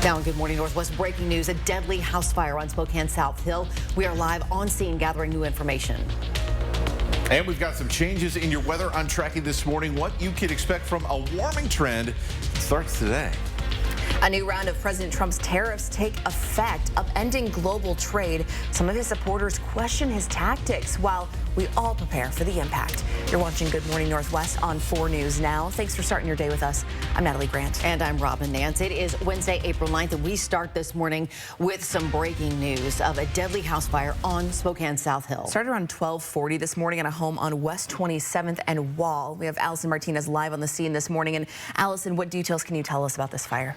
Now in Good Morning Northwest, breaking news, a deadly house fire on Spokane South Hill. We are live on scene gathering new information. And we've got some changes in your weather. I'm tracking this morning what you can expect from a warming trend. It starts today. A new round of President Trump's tariffs take effect, upending global trade. Some of his supporters question his tactics while we all prepare for the impact. You're watching Good Morning Northwest on 4 News Now. Thanks for starting your day with us. I'm Natalie Grant. And I'm Robin Nance. It is Wednesday, April 9th, and we start this morning with some breaking news of a deadly house fire on Spokane South Hill. Started around 12:40 this morning at a home on West 27th and Wall. We have Allison Martinez live on the scene this morning. And Allison, what details can you tell us about this fire?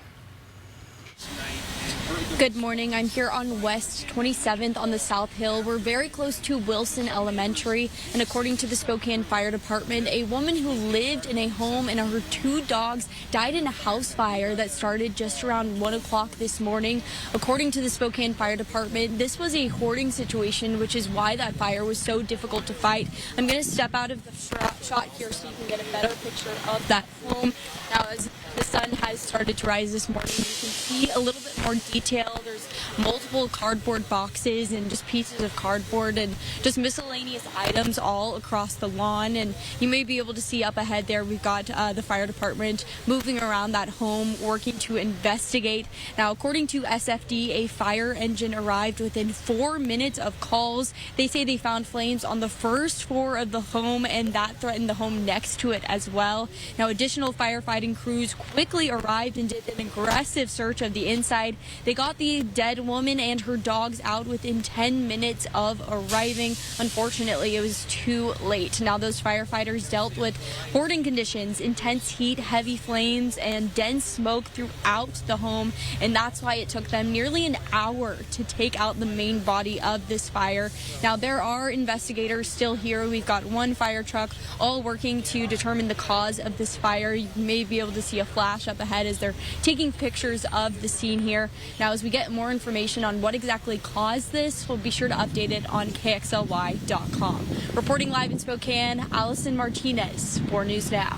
Good morning. I'm here on West 27th on the South Hill. We're very close to Wilson Elementary, and according to the Spokane Fire Department, a woman who lived in a home and her 2 dogs died in a house fire that started just around 1 o'clock this morning. According to the Spokane Fire Department, this was a hoarding situation, which is why that fire was so difficult to fight. I'm going to step out of the shot here so you can get a better picture of that home. Now, as the sun has started to rise this morning, you can see a little bit more detail. There's multiple cardboard boxes and just pieces of cardboard and just miscellaneous items all across the lawn. And you may be able to see up ahead there, we've got the fire department moving around that home, working to investigate. Now, according to SFD, a fire engine arrived within 4 minutes of calls. They say they found flames on the first floor of the home, and that threatened the home next to it as well. Now, additional firefighting crews quickly arrived and did an aggressive search of the inside. They got the dead woman and her dogs out within 10 minutes of arriving. Unfortunately, it was too late. Now, those firefighters dealt with hoarding conditions, intense heat, heavy flames, and dense smoke throughout the home, and that's why it took them nearly an hour to take out the main body of this fire. Now, there are investigators still here. We've got 1 fire truck all working to determine the cause of this fire. You may be able to see a flash up ahead as they're taking pictures of the scene here. Now, as we get more information on what exactly caused this, we'll be sure to update it on KXLY.com. Reporting live in Spokane, Allison Martinez, 4 News Now.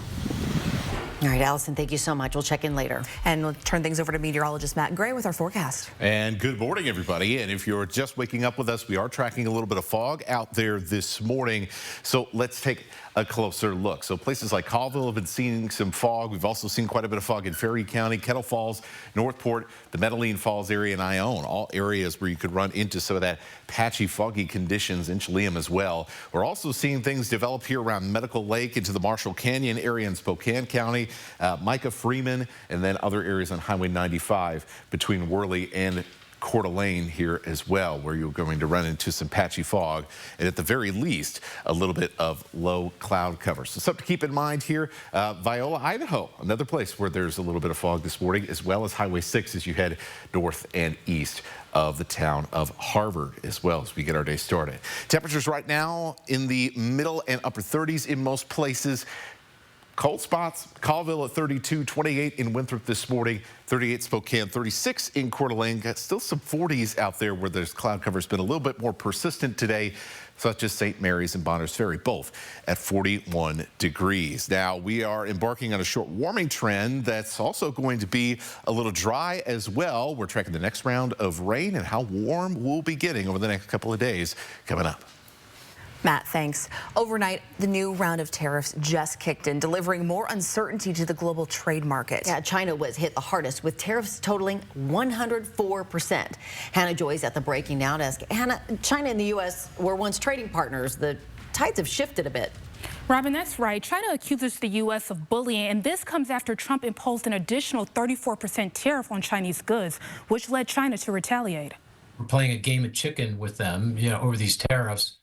All right, Allison, thank you so much. We'll check in later. And we'll turn things over to meteorologist Matt Gray with our forecast. And good morning, everybody. And if you're just waking up with us, we are tracking a little bit of fog out there this morning. So let's take a closer look. So places like Colville have been seeing some fog. We've also seen quite a bit of fog in Ferry County, Kettle Falls, Northport, the Medellin Falls area, and Ione, all areas where you could run into some of that patchy, foggy conditions in Chelan as well. We're also seeing things develop here around Medical Lake into the Marshall Canyon area in Spokane County, Micah Freeman, and then other areas on Highway 95 between Worley and Coeur d'Alene here as well, where you're going to run into some patchy fog and at the very least a little bit of low cloud cover. So something to keep in mind here. Viola, Idaho, another place where there's a little bit of fog this morning, as well as Highway 6 as you head north and east of the town of Harvard as well as we get our day started. Temperatures right now in the middle and upper 30s in most places. Cold spots, Colville at 32, 28 in Winthrop this morning, 38 Spokane, 36 in Coeur d'Alene. Got still some 40s out there where there's cloud cover has been a little bit more persistent today, such as St. Mary's and Bonners Ferry, both at 41 degrees. Now, we are embarking on a short warming trend that's also going to be a little dry as well. We're tracking the next round of rain and how warm we'll be getting over the next couple of days coming up. Matt, thanks. Overnight, the new round of tariffs just kicked in, delivering more uncertainty to the global trade market. Yeah, China was hit the hardest with tariffs totaling 104%. Hannah Joy's at the breaking now desk. Hannah, China and the U.S. were once trading partners. The tides have shifted a bit. Robin, that's right. China accuses the U.S. of bullying, and this comes after Trump imposed an additional 34% tariff on Chinese goods, which led China to retaliate. We're playing a game of chicken with them, over these tariffs.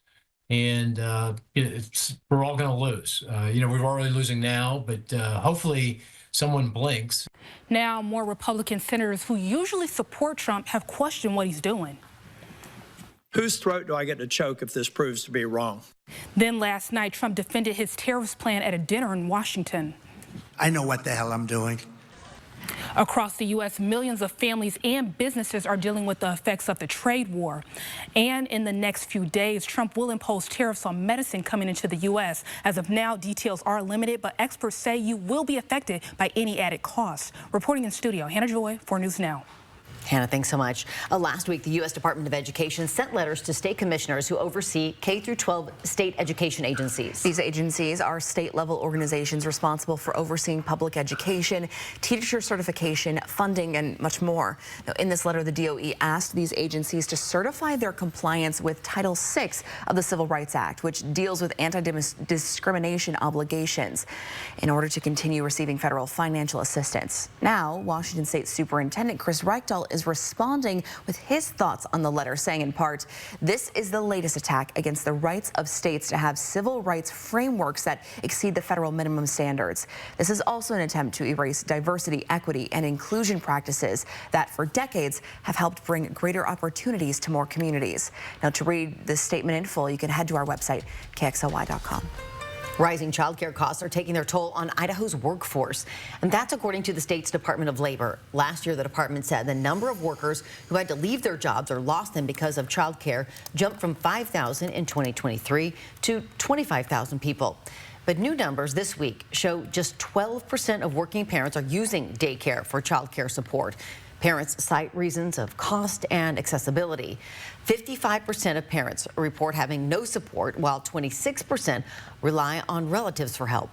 And we're all going to lose. We're already losing now, but hopefully someone blinks. Now, more Republican senators who usually support Trump have questioned what he's doing. Whose throat do I get to choke if this proves to be wrong? Then last night, Trump defended his tariffs plan at a dinner in Washington. I know what the hell I'm doing. Across the U.S., millions of families and businesses are dealing with the effects of the trade war. And in the next few days, Trump will impose tariffs on medicine coming into the U.S. As of now, details are limited, but experts say you will be affected by any added costs. Reporting in studio, Hannah Joy, 4 News Now. Hannah, thanks so much. Last week, the U.S. Department of Education sent letters to state commissioners who oversee K-12 state education agencies. These agencies are state-level organizations responsible for overseeing public education, teacher certification, funding, and much more. Now, in this letter, the DOE asked these agencies to certify their compliance with Title VI of the Civil Rights Act, which deals with anti-discrimination obligations, in order to continue receiving federal financial assistance. Now, Washington State Superintendent Chris Reichdahl is responding with his thoughts on the letter, saying in part, this is the latest attack against the rights of states to have civil rights frameworks that exceed the federal minimum standards. This is also an attempt to erase diversity, equity, and inclusion practices that for decades have helped bring greater opportunities to more communities. Now, to read this statement in full, you can head to our website, KXLY.com. Rising childcare costs are taking their toll on Idaho's workforce, and that's according to the state's Department of Labor. Last year, the department said the number of workers who had to leave their jobs or lost them because of childcare jumped from 5,000 in 2023 to 25,000 people. But new numbers this week show just 12% of working parents are using daycare for childcare support. Parents cite reasons of cost and accessibility. 55% of parents report having no support, while 26% rely on relatives for help.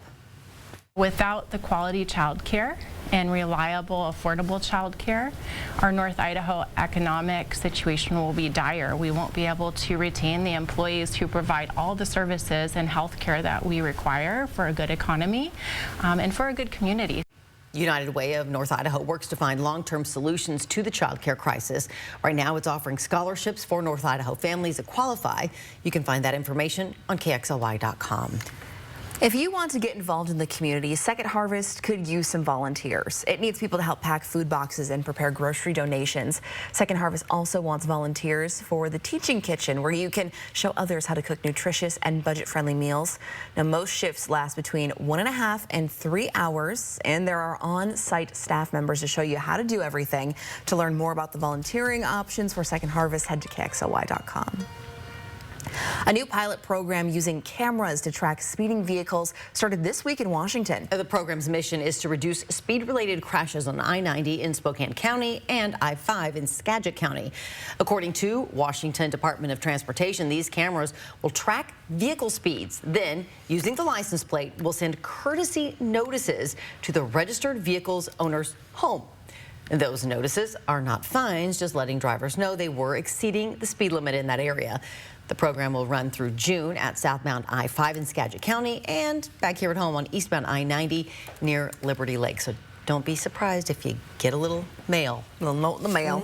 Without the quality child care and reliable, affordable child care, our North Idaho economic situation will be dire. We won't be able to retain the employees who provide all the services and health care that we require for a good economy and for a good community. United Way of North Idaho works to find long-term solutions to the child care crisis. Right now, it's offering scholarships for North Idaho families that qualify. You can find that information on KXLY.com. If you want to get involved in the community, Second Harvest could use some volunteers. It needs people to help pack food boxes and prepare grocery donations. Second Harvest also wants volunteers for the teaching kitchen, where you can show others how to cook nutritious and budget-friendly meals. Now, most shifts last between 1.5 and 3 hours, and there are on-site staff members to show you how to do everything. To learn more about the volunteering options for Second Harvest, head to KXLY.com. A new pilot program using cameras to track speeding vehicles started this week in Washington. The program's mission is to reduce speed-related crashes on I-90 in Spokane County and I-5 in Skagit County. According to Washington Department of Transportation, these cameras will track vehicle speeds. Then, using the license plate, will send courtesy notices to the registered vehicle's owner's home. And those notices are not fines, just letting drivers know they were exceeding the speed limit in that area. The program will run through June at southbound I-5 in Skagit County and back here at home on eastbound I-90 near Liberty Lake. So don't be surprised if you get a little mail. A little note in the mail.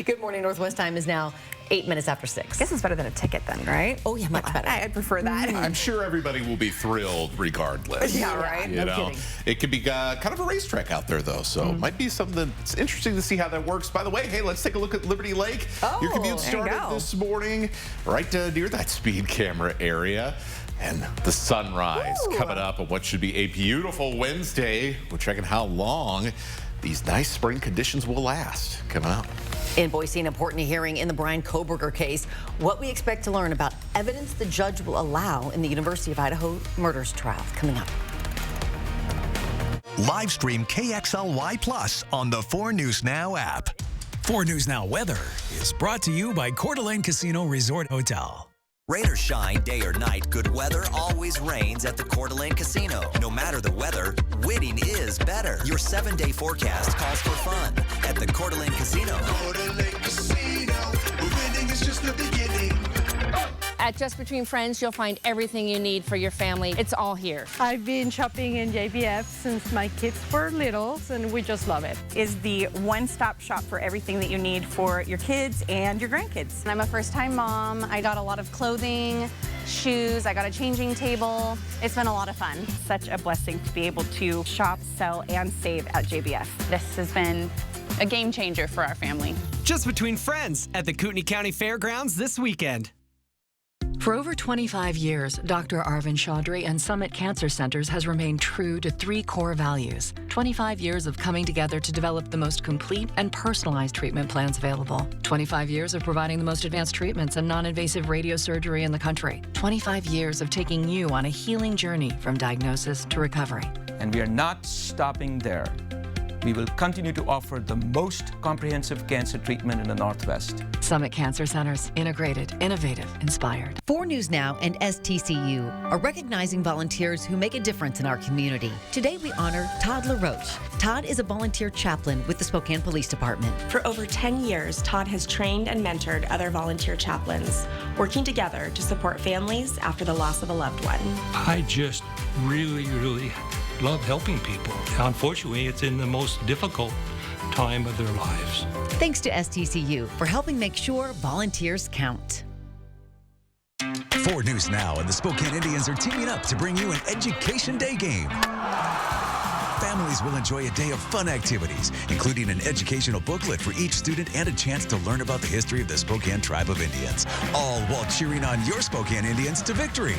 Good morning. Northwest time is now 8 minutes after 6. I guess it's better than a ticket then, right? Oh, yeah, much better. I'd prefer that. I'm sure everybody will be thrilled regardless. Yeah, right? You No know, kidding. it could be kind of a racetrack out there, though, so it might be something that's interesting to see how that works. By the way, hey, let's take a look at Liberty Lake. Your commute there you started go. this morning right near that speed camera area. And the sunrise coming up on what should be a beautiful Wednesday. We're checking how long these nice spring conditions will last. Coming up. In Boise, an important hearing in the Brian Kohberger case. What we expect to learn about evidence the judge will allow in the University of Idaho murders trial. Coming up. Live stream KXLY Plus on the 4 News Now app. 4 News Now weather is brought to you by Coeur d'Alene Casino Resort Hotel. Rain or shine, day or night, good weather always reigns at the Coeur d'Alene Casino. No matter the weather, winning is better. Your 7-day forecast calls for fun at the Coeur d'Alene Casino. Coeur d'Alene Casino, winning is just the beginning. At Just Between Friends, you'll find everything you need for your family. It's all here. I've been shopping in JBF since my kids were little, and we just love it. Is the one-stop shop for everything that you need for your kids and your grandkids. I'm a first-time mom. I got a lot of clothing, shoes, I got a changing table. It's been a lot of fun. Such a blessing to be able to shop, sell, and save at JBF. This has been a game changer for our family. Just Between Friends at the Kootenai County Fairgrounds this weekend. For over 25 years, Dr. Arvind Chaudhry and Summit Cancer Centers has remained true to 3 core values. 25 years of coming together to develop the most complete and personalized treatment plans available. 25 years of providing the most advanced treatments and non-invasive radiosurgery in the country. 25 years of taking you on a healing journey from diagnosis to recovery. And we are not stopping there. we will continue to offer the most comprehensive cancer treatment in the Northwest. Summit Cancer Centers, integrated, innovative, inspired. 4 News Now and STCU are recognizing volunteers who make a difference in our community. Today we honor Todd LaRoche. Todd is a volunteer chaplain with the Spokane Police Department. For over 10 years, Todd has trained and mentored other volunteer chaplains, working together to support families after the loss of a loved one. I just really love helping people. Unfortunately, it's in the most difficult time of their lives. Thanks to STCU for helping make sure volunteers count. 4 News Now and the Spokane Indians are teaming up to bring you an Education Day game. Families will enjoy a day of fun activities, including an educational booklet for each student and a chance to learn about the history of the Spokane Tribe of Indians, all while cheering on your Spokane Indians to victory.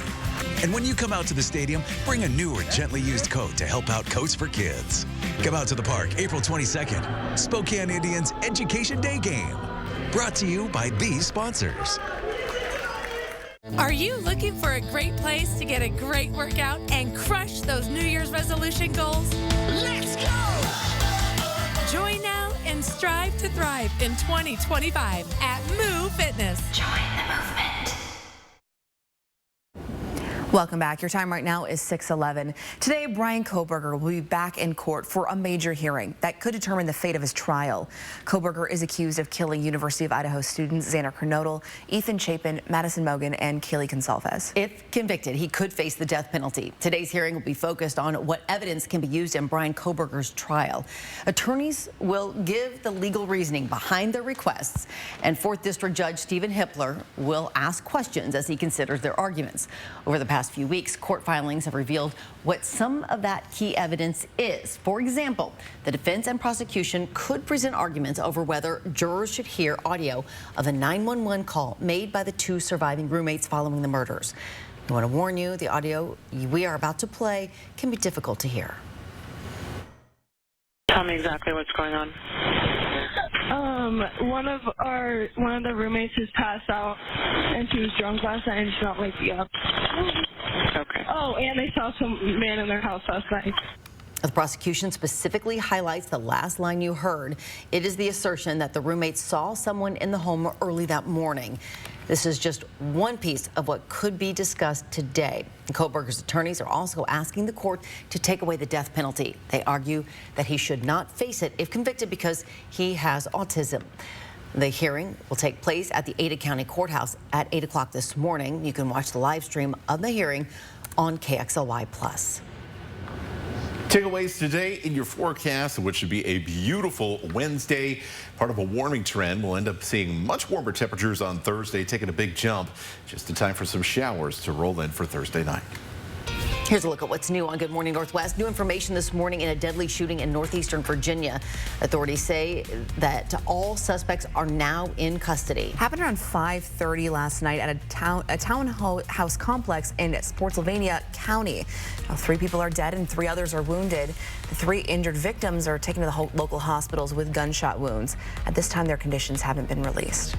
And when you come out to the stadium, bring a new or gently used coat to help out Coats for Kids. Come out to the park April 22nd. Spokane Indians Education Day game. Brought to you by these sponsors. Are you looking for a great place to get a great workout and crush those New Year's resolution goals? Let's go! Join now and strive to thrive in 2025 at Moo Fitness. Join the movement. Welcome back. Your time right now is 6:11. Today, Bryan Kohberger will be back in court for a major hearing that could determine the fate of his trial. Kohberger is accused of killing University of Idaho students Xander Kernodle, Ethan Chapin, Madison Mogen, and Kaylee Gonsalves. If convicted, he could face the death penalty. Today's hearing will be focused on what evidence can be used in Bryan Kohberger's trial. Attorneys will give the legal reasoning behind their requests, and 4th District Judge Stephen Hippler will ask questions as he considers their arguments. Over the past few weeks, court filings have revealed what some of that key evidence is. For example, the defense and prosecution could present arguments over whether jurors should hear audio of a 911 call made by the 2 surviving roommates following the murders. I want to warn you, the audio we are about to play can be difficult to hear. Tell me exactly what's going on. One of the roommates is passed out, and she was drunk last night and she's not waking up. Okay. Oh, and they saw some man in their house last night. The prosecution specifically highlights the last line you heard. It is the assertion that the roommates saw someone in the home early that morning. This is just one piece of what could be discussed today. Kohberger's attorneys are also asking the court to take away the death penalty. They argue that he should not face it if convicted because he has autism. The hearing will take place at the Ada County Courthouse at 8 o'clock this morning. You can watch the live stream of the hearing on KXLY+. Takeaways today in your forecast, which should be a beautiful Wednesday. Part of a warming trend. We'll end up seeing much warmer temperatures on Thursday, taking a big jump. Just in time for some showers to roll in for Thursday night. Here's a look at what's new on Good Morning Northwest. New information this morning in a deadly shooting in northeastern Virginia. Authorities say that all suspects are now in custody. Happened around 5:30 last night at a townhouse complex in Spotsylvania County. Now, 3 people are dead and 3 others are wounded. The 3 injured victims are taken to the local hospitals with gunshot wounds. At this time, their conditions haven't been released.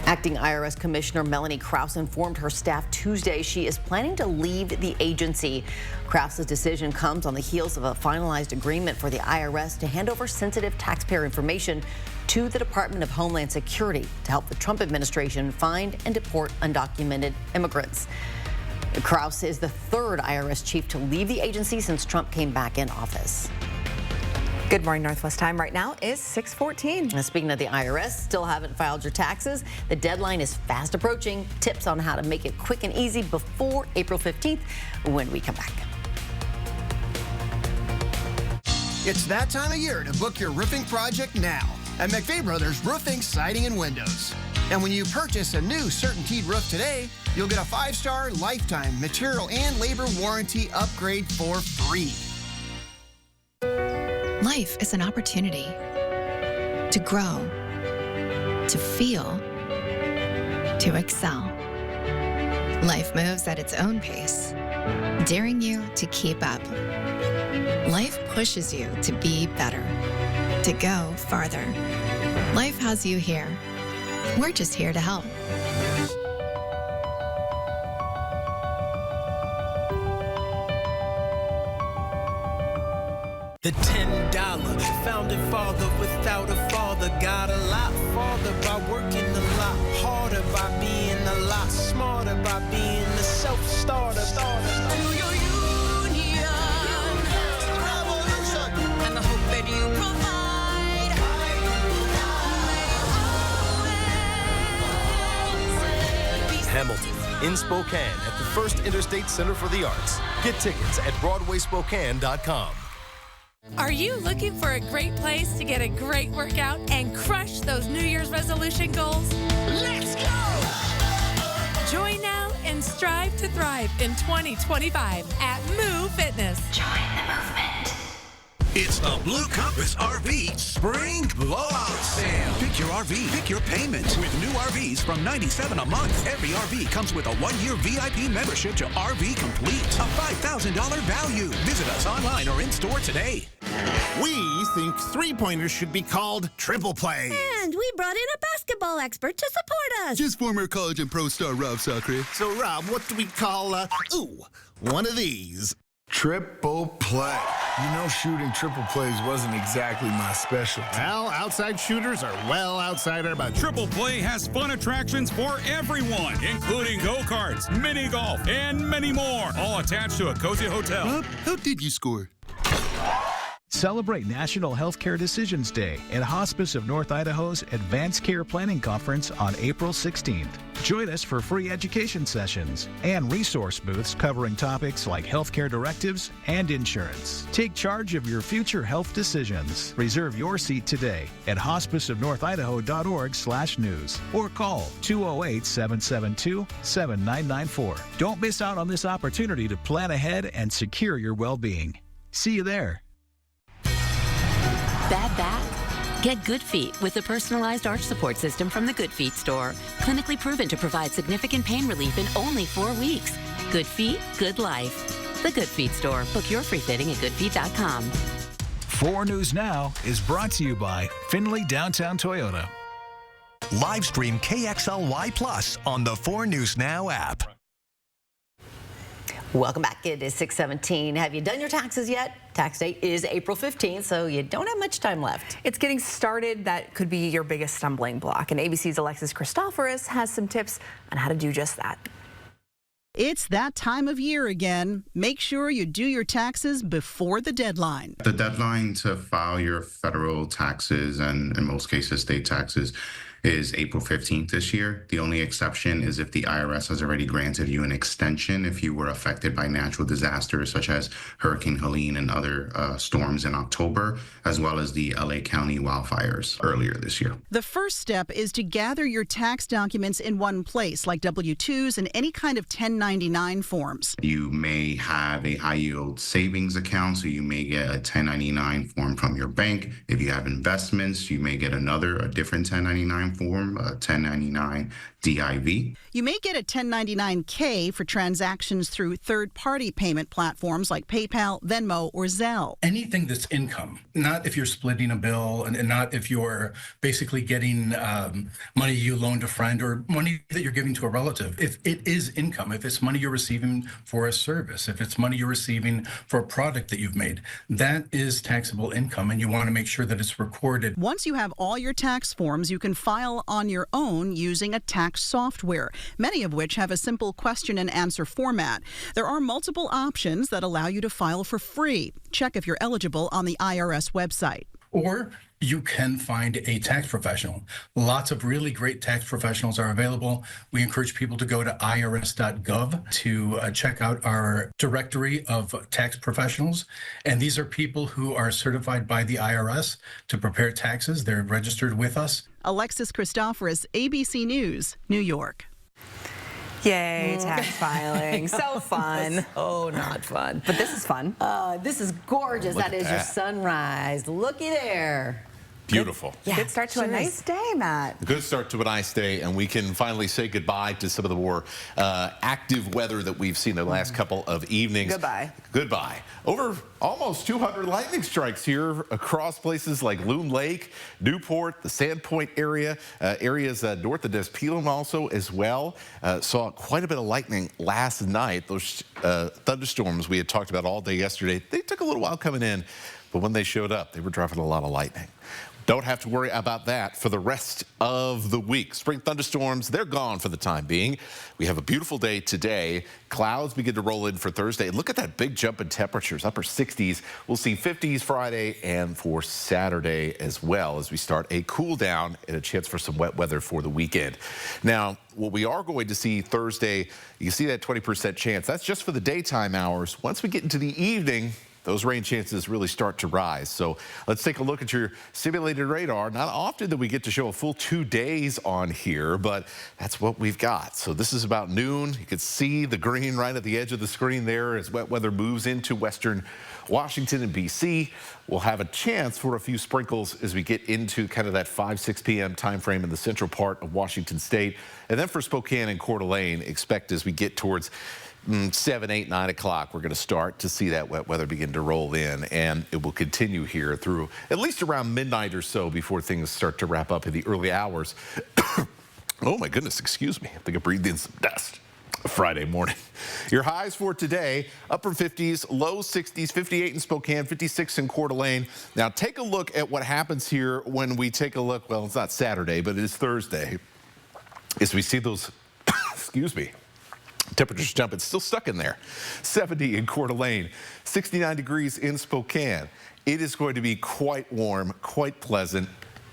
Acting IRS Commissioner Melanie Krause informed her staff Tuesday she is planning to leave the agency. Krause's decision comes on the heels of a finalized agreement for the IRS to hand over sensitive taxpayer information to the Department of Homeland Security to help the Trump administration find and deport undocumented immigrants. Krause is the 3rd IRS chief to leave the agency since Trump came back in office. Good Morning Northwest time right now is 6:14. Now, speaking of the IRS, still haven't filed your taxes? The deadline is fast approaching. Tips on how to make it quick and easy before April 15th when we come back. It's that time of year to book your roofing project now at McVeigh Brothers Roofing, Siding, and Windows. And when you purchase a new CertainTeed roof today, you'll get a 5-star lifetime material and labor warranty upgrade for free. Life is an opportunity to grow, to feel, to excel. Life moves at its own pace, daring you to keep up. Life pushes you to be better, to go farther. Life has you here. We're just here to help. The $10 founding father without a father got a lot farther by working a lot harder, by being a lot smarter, by being the self-starter. Through your union, revolution, and the hope that you provide. Hamilton in Spokane at the First Interstate Center for the Arts. Get tickets at BroadwaySpokane.com. Are you looking for a great place to get a great workout and crush those New Year's resolution goals? Let's go! Join now and strive to thrive in 2025 at Move Fitness. Join the movement. It's the Blue Compass RV Spring Blowout Sale. Pick your RV, pick your payment. With new RVs from $97 a month. Every RV comes with a 1-year VIP membership to RV Complete. A $5,000 value. Visit us online or in store today. We think three-pointers should be called triple plays. And we brought in a basketball expert to support us. Just former college and pro star Rob Sacre. So, Rob, what do we call, one of these? Triple play. You know, shooting triple plays wasn't exactly my specialty. Well, outside shooters are well outside our budget. Triple Play has fun attractions for everyone, including go-karts, mini golf, and many more, all attached to a cozy hotel. Rob, how did you score? Celebrate National Healthcare Decisions Day at Hospice of North Idaho's Advanced Care Planning Conference on April 16th. Join us for free education sessions and resource booths covering topics like healthcare directives and insurance. Take charge of your future health decisions. Reserve your seat today at hospiceofnorthidaho.org/news or call 208-772-7994. Don't miss out on this opportunity to plan ahead and secure your well-being. See you there. Bad back? Get Good Feet with the personalized arch support system from the Good Feet store. Clinically proven to provide significant pain relief in only 4 weeks. Good Feet, good life. The Good Feet store. Book your free fitting at goodfeet.com. 4 News Now is brought to you by Findlay Downtown Toyota. Live stream KXLY Plus on the 4 News Now app. Welcome back. It is 6:17. Have you done your taxes yet? Tax date is April 15th, so you don't have much time left. It's getting started. That could be your biggest stumbling block. And ABC's Alexis Christoforous has some tips on how to do just that. It's that time of year again. Make sure you do your taxes before the deadline. The deadline to file your federal taxes and, in most cases, state taxes is April 15th this year. The only exception is if the IRS has already granted you an extension if you were affected by natural disasters such as Hurricane Helene and other storms in October, as well as the LA County wildfires earlier this year. The first step is to gather your tax documents in one place, like W-2s and any kind of 1099 forms. You may have a high-yield savings account, so you may get a 1099 form from your bank. If you have investments, you may get a different 1099 form, a 1099 DIV. You may get a 1099-K for transactions through third-party payment platforms like PayPal, Venmo, or Zelle. Anything that's income, not if you're splitting a bill and not if you're basically getting money you loaned a friend or money that you're giving to a relative. If it is income, if it's money you're receiving for a service, if it's money you're receiving for a product that you've made, that is taxable income, and you want to make sure that it's recorded. Once you have all your tax forms, you can file on your own using a tax software, many of which have a simple question and answer format. There are multiple options that allow you to file for free. Check if you're eligible on the IRS website. Or you can find a tax professional. Lots of really great tax professionals are available. We encourage people to go to irs.gov to check out our directory of tax professionals. And these are people who are certified by the IRS to prepare taxes. They're registered with us. Alexis Christoforous, ABC News, New York. Yay, tax filing. So fun. Oh, not fun. But this is fun. This is gorgeous. Look That at is your that. sunrise. Looky there. Beautiful. Yeah, good start to a nice day, Matt. A good start to a nice day, and we can finally say goodbye to some of the more active weather that we've seen the last couple of evenings. Goodbye. Goodbye. Over almost 200 lightning strikes here across places like Loon Lake, Newport, the Sandpoint area, areas north of Des Pelham also as well. Saw quite a bit of lightning last night. Those thunderstorms we had talked about all day yesterday, they took a little while coming in. but when they showed up, they were dropping a lot of lightning. Don't have to worry about that for the rest of the week. Spring thunderstorms, they're gone for the time being. We have a beautiful day today. Clouds begin to roll in for Thursday. Look at that big jump in temperatures, upper 60s. We'll see 50s Friday and for Saturday as well as we start a cool down and a chance for some wet weather for the weekend. Now, what we are going to see Thursday, you see that 20% chance. That's just for the daytime hours. Once we get into the evening, those rain chances really start to rise. So let's take a look at your simulated radar. Not often that we get to show a full 2 days on here, but that's what we've got. So this is about noon. You can see the green right at the edge of the screen there as wet weather moves into western Washington and BC. We'll have a chance for a few sprinkles as we get into kind of that 5-6 p.m. time frame in the central part of Washington State. And then for Spokane and Coeur d'Alene, expect as we get towards 7, 8, 9 o'clock, we're going to start to see that wet weather begin to roll in, and it will continue here through at least around midnight or so before things start to wrap up in the early hours. Oh my goodness, excuse me. I think I breathed in some dust. Friday morning. Your highs for today, upper 50s, low 60s, 58 in Spokane, 56 in Coeur d'Alene. Now take a look at what happens here when we take a look, well, it's not Saturday, but it is Thursday, as we see those, excuse me, temperatures jump. It's still stuck in there. 70 in Coeur d'Alene, 69 degrees in Spokane. It is going to be quite warm, quite pleasant.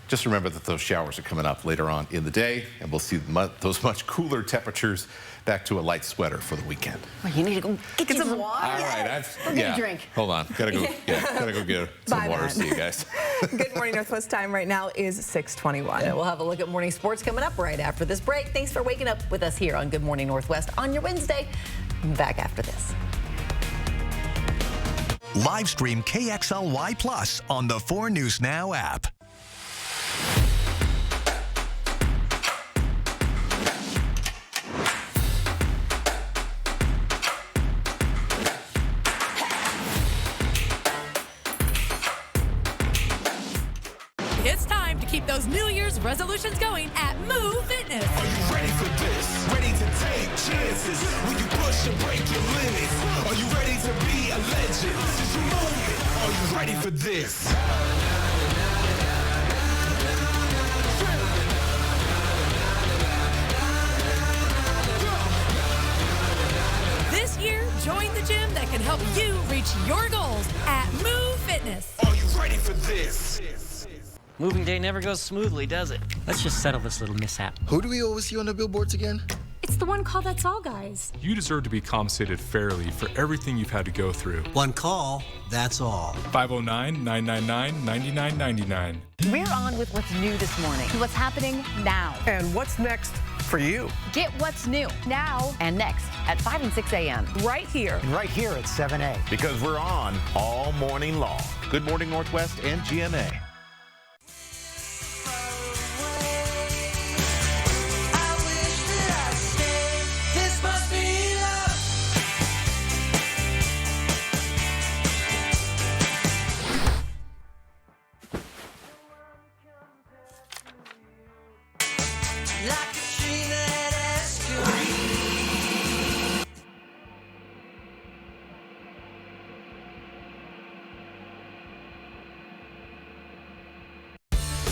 Just remember that those showers are coming up later on in the day, and we'll see those much cooler temperatures back to a light sweater for the weekend. Well, you need to go get some water. All right, get a drink. Hold on, gotta go get some water. See you guys. Good morning, Northwest time right now is 6:21. Yeah, we'll have a look at morning sports coming up right after this break. Thanks for waking up with us here on Good Morning Northwest on your Wednesday. Back after this. Live stream KXLY Plus on the 4 News Now app. It's time to keep those New Year's resolutions going at Move Fitness. Are you ready for this? Ready to take chances? Will you push and break your limits? Are you ready to be a legend? This is your moment. Are you ready for this? This year, join the gym that can help you reach your goals at Move Fitness. Are you ready for this? Moving day never goes smoothly, does it? Let's just settle this little mishap. Who do we always see on the billboards again? It's the one call that's all, guys. You deserve to be compensated fairly for everything you've had to go through. One call, that's all. 509-999-9999. We're on with what's new this morning. What's happening now? And what's next for you? Get what's new now and next at 5 and 6 a.m. right here. And right here at 7A. Because we're on all morning long. Good Morning Northwest and GMA.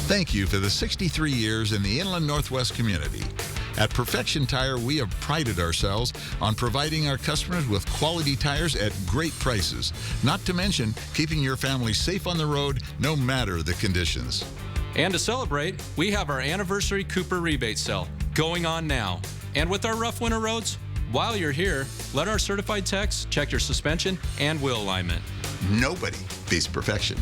Thank you for the 63 years in the Inland Northwest community. At Perfection Tire, we have prided ourselves on providing our customers with quality tires at great prices, not to mention keeping your family safe on the road no matter the conditions. And to celebrate, we have our anniversary Cooper rebate sale going on now. And with our rough winter roads, while you're here, let our certified techs check your suspension and wheel alignment. Nobody beats perfection.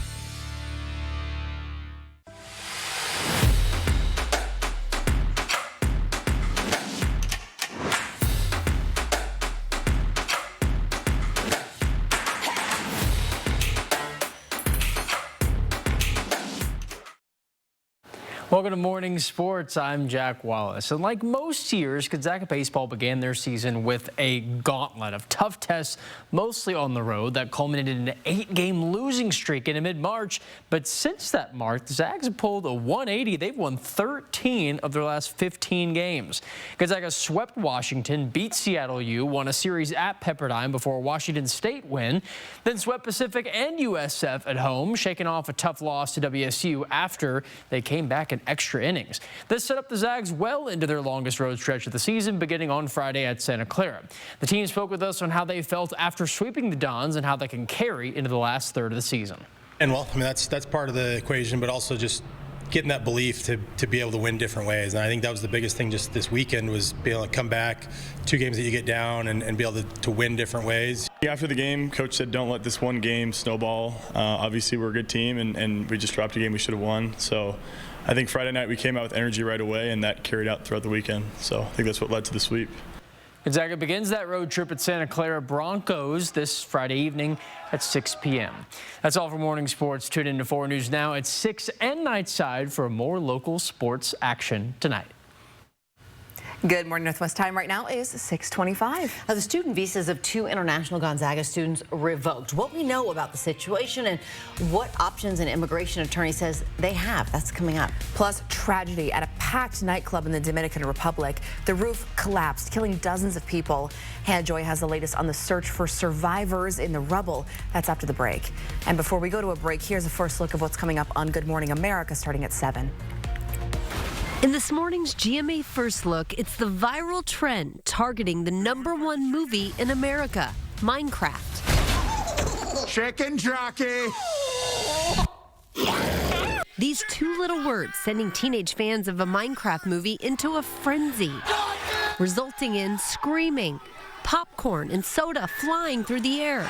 Welcome to Morning Sports. I'm Jack Wallace. And like most years, Gonzaga baseball began their season with a gauntlet of tough tests, mostly on the road, that culminated in an 8-game losing streak in mid-March. But since that mark, the Zags have pulled a 180. They've won 13 of their last 15 games. Gonzaga swept Washington, beat Seattle U, won a series at Pepperdine before a Washington State win, then swept Pacific and USF at home, shaking off a tough loss to WSU after they came back in extra innings. This set up the Zags well into their longest road stretch of the season, beginning on Friday at Santa Clara. The team spoke with us on how they felt after sweeping the Dons and how they can carry into the last third of the season. And well, I mean, that's part of the equation, but also just getting that belief to be able to win different ways. And I think that was the biggest thing just this weekend, was being able to come back 2 games that you get down and be able to win different ways. After the game, coach said don't let this one game snowball. Obviously we're a good team and we just dropped a game we should have won. So I think Friday night we came out with energy right away, and that carried out throughout the weekend. So I think that's what led to the sweep. Gonzaga begins that road trip at Santa Clara Broncos this Friday evening at 6 p.m. That's all for Morning Sports. Tune in to 4 News Now at 6 and Nightside for more local sports action tonight. Good morning, Northwest. Time right now is 6:25. The student visas of 2 international Gonzaga students revoked. What we know about the situation and what options an immigration attorney says they have. That's coming up. Plus, tragedy at a packed nightclub in the Dominican Republic. The roof collapsed, killing dozens of people. Hannah Joy has the latest on the search for survivors in the rubble. That's after the break. And before we go to a break, here's a first look of what's coming up on Good Morning America starting at 7. In this morning's GMA First Look, it's the viral trend targeting the #1 movie in America, Minecraft. Chicken jockey! These 2 little words sending teenage fans of a Minecraft movie into a frenzy, resulting in screaming, popcorn, and soda flying through the air.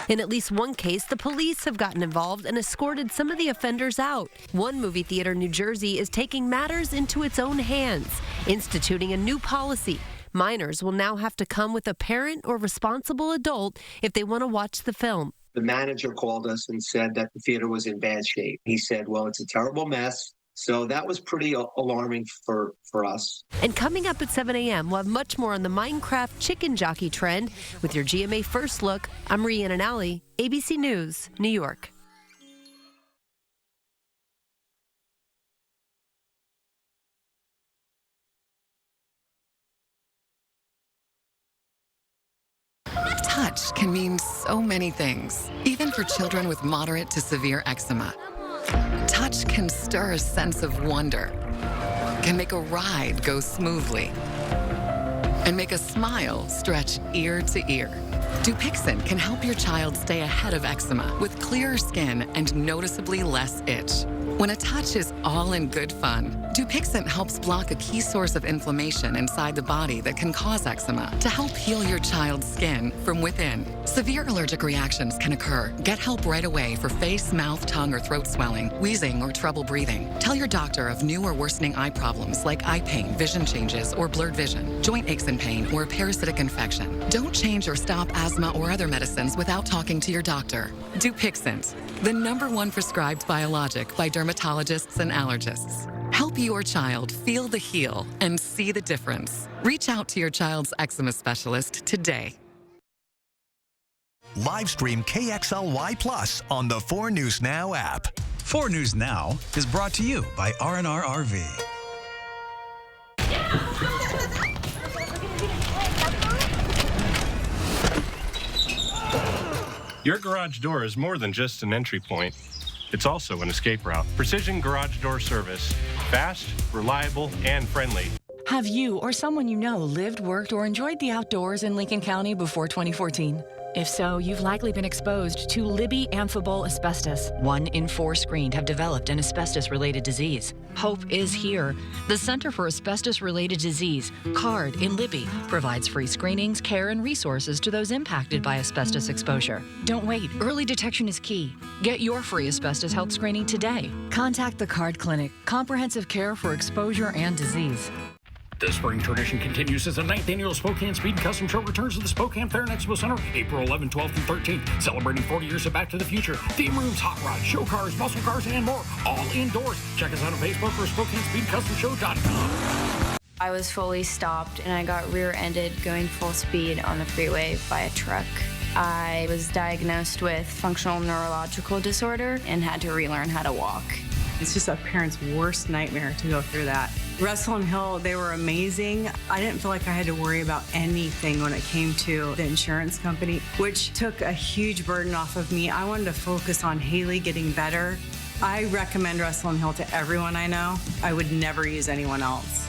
In at least one case, the police have gotten involved and escorted some of the offenders out. One movie theater in New Jersey is taking matters into its own hands, instituting a new policy. Minors will now have to come with a parent or responsible adult if they want to watch the film. The manager called us and said that the theater was in bad shape. He said, well, it's a terrible mess. So that was pretty alarming for us. And coming up at 7 a.m., we'll have much more on the Minecraft chicken jockey trend with your GMA First Look. I'm Rhiannon Alley, ABC News, New York. Touch can mean so many things, even for children with moderate to severe eczema. Touch can stir a sense of wonder, can make a ride go smoothly, and make a smile stretch ear to ear. Dupixent can help your child stay ahead of eczema with clearer skin and noticeably less itch. When a touch is all in good fun, Dupixent helps block a key source of inflammation inside the body that can cause eczema to help heal your child's skin from within. Severe allergic reactions can occur. Get help right away for face, mouth, tongue, or throat swelling, wheezing, or trouble breathing. Tell your doctor of new or worsening eye problems like eye pain, vision changes, or blurred vision, joint aches and pain, or a parasitic infection. Don't change or stop asthma or other medicines without talking to your doctor. Dupixent, the #1 prescribed biologic by dermatologists and allergists. Help your child feel the heal and see the difference. Reach out to your child's eczema specialist today. Live stream KXLY Plus on the 4 News Now app. 4 News Now is brought to you by R&R RV. Your garage door is more than just an entry point. It's also an escape route. Precision Garage Door Service. Fast, reliable, and friendly. Have you or someone you know lived, worked, or enjoyed the outdoors in Lincoln County before 2014? If so, you've likely been exposed to Libby amphibole asbestos. 1 in 4 screened have developed an asbestos-related disease. Hope is here. The Center for Asbestos-Related Disease, CARD, in Libby, provides free screenings, care, and resources to those impacted by asbestos exposure. Don't wait. Early detection is key. Get your free asbestos health screening today. Contact the CARD Clinic, comprehensive care for exposure and disease. The spring tradition continues as the 9th annual Spokane Speed and Custom Show returns to the Spokane Fair and Expo Center April 11th, 12th, and 13th, celebrating 40 years of Back to the Future, theme rooms, hot rods, show cars, muscle cars, and more, all indoors. Check us out on Facebook or SpokaneSpeedCustomShow.com. I was fully stopped and I got rear-ended going full speed on the freeway by a truck. I was diagnosed with functional neurological disorder and had to relearn how to walk. It's just a parent's worst nightmare to go through that. Russell and Hill, they were amazing. I didn't feel like I had to worry about anything when it came to the insurance company, which took a huge burden off of me. I wanted to focus on Haley getting better. I recommend Russell and Hill to everyone I know. I would never use anyone else.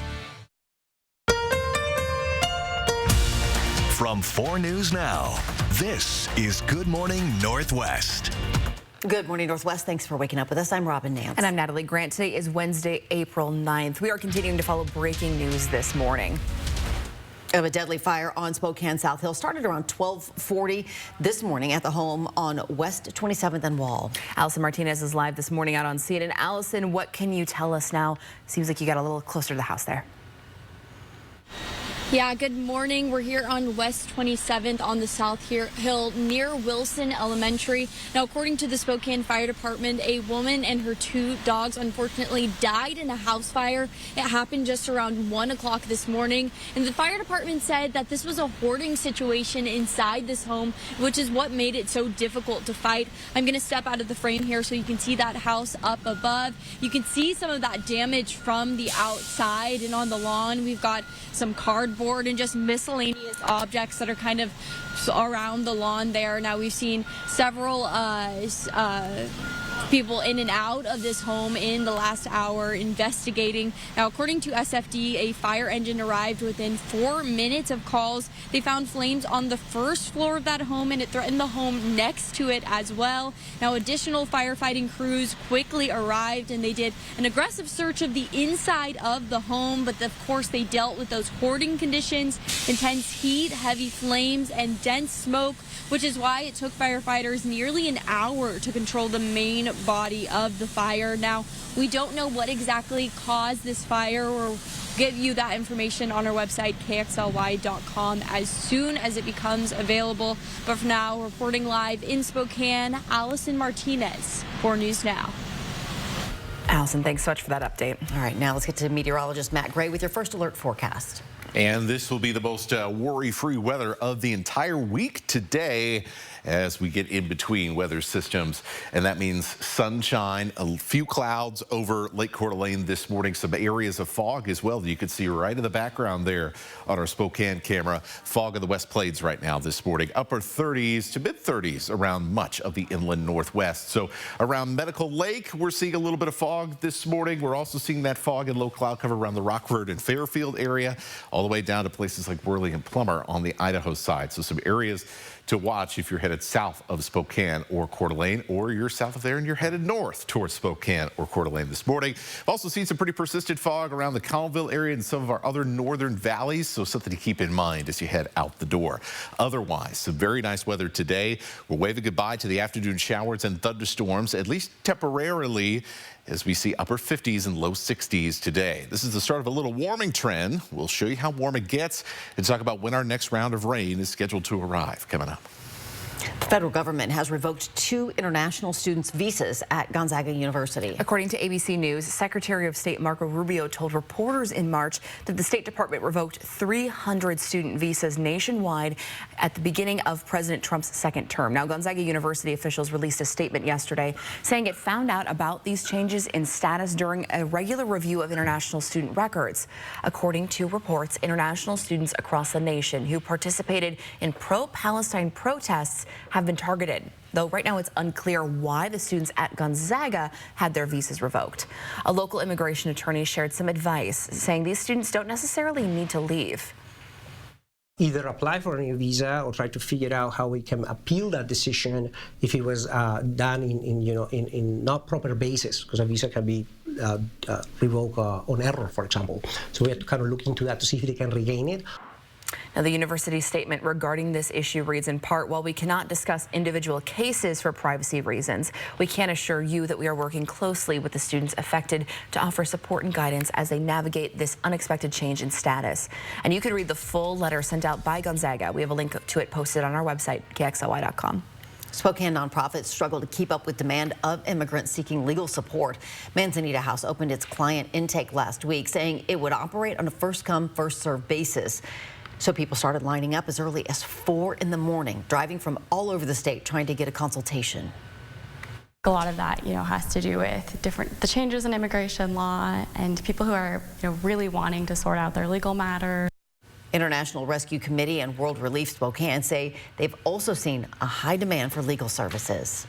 From 4 News Now, this is Good Morning Northwest. Good morning, Northwest. Thanks for waking up with us. I'm Robin Nance. And I'm Natalie Grant. Today is Wednesday, April 9th. We are continuing to follow breaking news this morning. Of a deadly fire on Spokane South Hill started around 12:40 this morning at the home on West 27th and Wall. Allison Martinez is live this morning out on scene. And Allison, what can you tell us now? Seems like you got a little closer to the house there. Yeah, good morning. We're here on West 27th on the South Hill near Wilson Elementary. Now, according to the Spokane Fire Department, a woman and her 2 dogs unfortunately died in a house fire. It happened just around 1 o'clock this morning. And the fire department said that this was a hoarding situation inside this home, which is what made it so difficult to fight. I'm going to step out of the frame here so you can see that house up above. You can see some of that damage from the outside, and on the lawn we've got some cardboard and just miscellaneous objects that are kind of around the lawn there. Now, we've seen several people in and out of this home in the last hour investigating. Now, according to SFD, a fire engine arrived within 4 minutes of calls. They found flames on the first floor of that home, and it threatened the home next to it as well. Now, additional firefighting crews quickly arrived, and they did an aggressive search of the inside of the home, but of course they dealt with those hoarding conditions, intense heat, heavy flames, and dense smoke, which is why it took firefighters nearly an hour to control the main body of the fire. Now, we don't know what exactly caused this fire. We'll give you that information on our website, kxly.com, as soon as it becomes available. But for now, reporting live in Spokane, Allison Martinez, 4 News Now. Allison, thanks so much for that update. All right, now let's get to meteorologist Matt Gray with your first alert forecast. And this will be the most worry-free weather of the entire week today as we get in between weather systems. And that means sunshine, a few clouds over Lake Coeur d'Alene this morning, some areas of fog as well that you can see right in the background there on our Spokane camera. Fog in the West Plains right now this morning. Upper 30s to mid 30s around much of the inland Northwest. So around Medical Lake, we're seeing a little bit of fog this morning. We're also seeing that fog and low cloud cover around the Rockford and Fairfield area, all the way down to places like Worley and Plummer on the Idaho side. So some areas to watch if you're headed south of Spokane or Coeur d'Alene, or you're south of there and you're headed north towards Spokane or Coeur d'Alene this morning. I've also seen some pretty persistent fog around the Colville area and some of our other northern valleys, so something to keep in mind as you head out the door. Otherwise, some very nice weather today. We're waving goodbye to the afternoon showers and thunderstorms, at least temporarily, as we see upper 50s and low 60s today. This is the start of a little warming trend. We'll show you how warm it gets and talk about when our next round of rain is scheduled to arrive coming up. The federal government has revoked 2 international students' visas at Gonzaga University. According to ABC News, Secretary of State Marco Rubio told reporters in March that the State Department revoked 300 student visas nationwide at the beginning of President Trump's second term. Now, Gonzaga University officials released a statement yesterday saying it found out about these changes in status during a regular review of international student records. According to reports, international students across the nation who participated in pro-Palestine protests have been targeted, though right now it's unclear why the students at Gonzaga had their visas revoked. A local immigration attorney shared some advice, saying these students don't necessarily need to leave. Either apply for a new visa or try to figure out how we can appeal that decision if it was done in not proper basis, because a visa can be revoked on error, for example. So we have to kind of look into that to see if they can regain it. Now, the university's statement regarding this issue reads in part, while we cannot discuss individual cases for privacy reasons, we can assure you that we are working closely with the students affected to offer support and guidance as they navigate this unexpected change in status. And you can read the full letter sent out by Gonzaga. We have a link to it posted on our website, KXLY.com. Spokane nonprofits struggle to keep up with demand of immigrants seeking legal support. Manzanita House opened its client intake last week, saying it would operate on a first-come, first-served basis. So people started lining up as early as 4 in the morning, driving from all over the state trying to get a consultation. A lot of that, has to do with the changes in immigration law and people who are, really wanting to sort out their legal matters. International Rescue Committee and World Relief Spokane say they've also seen a high demand for legal services.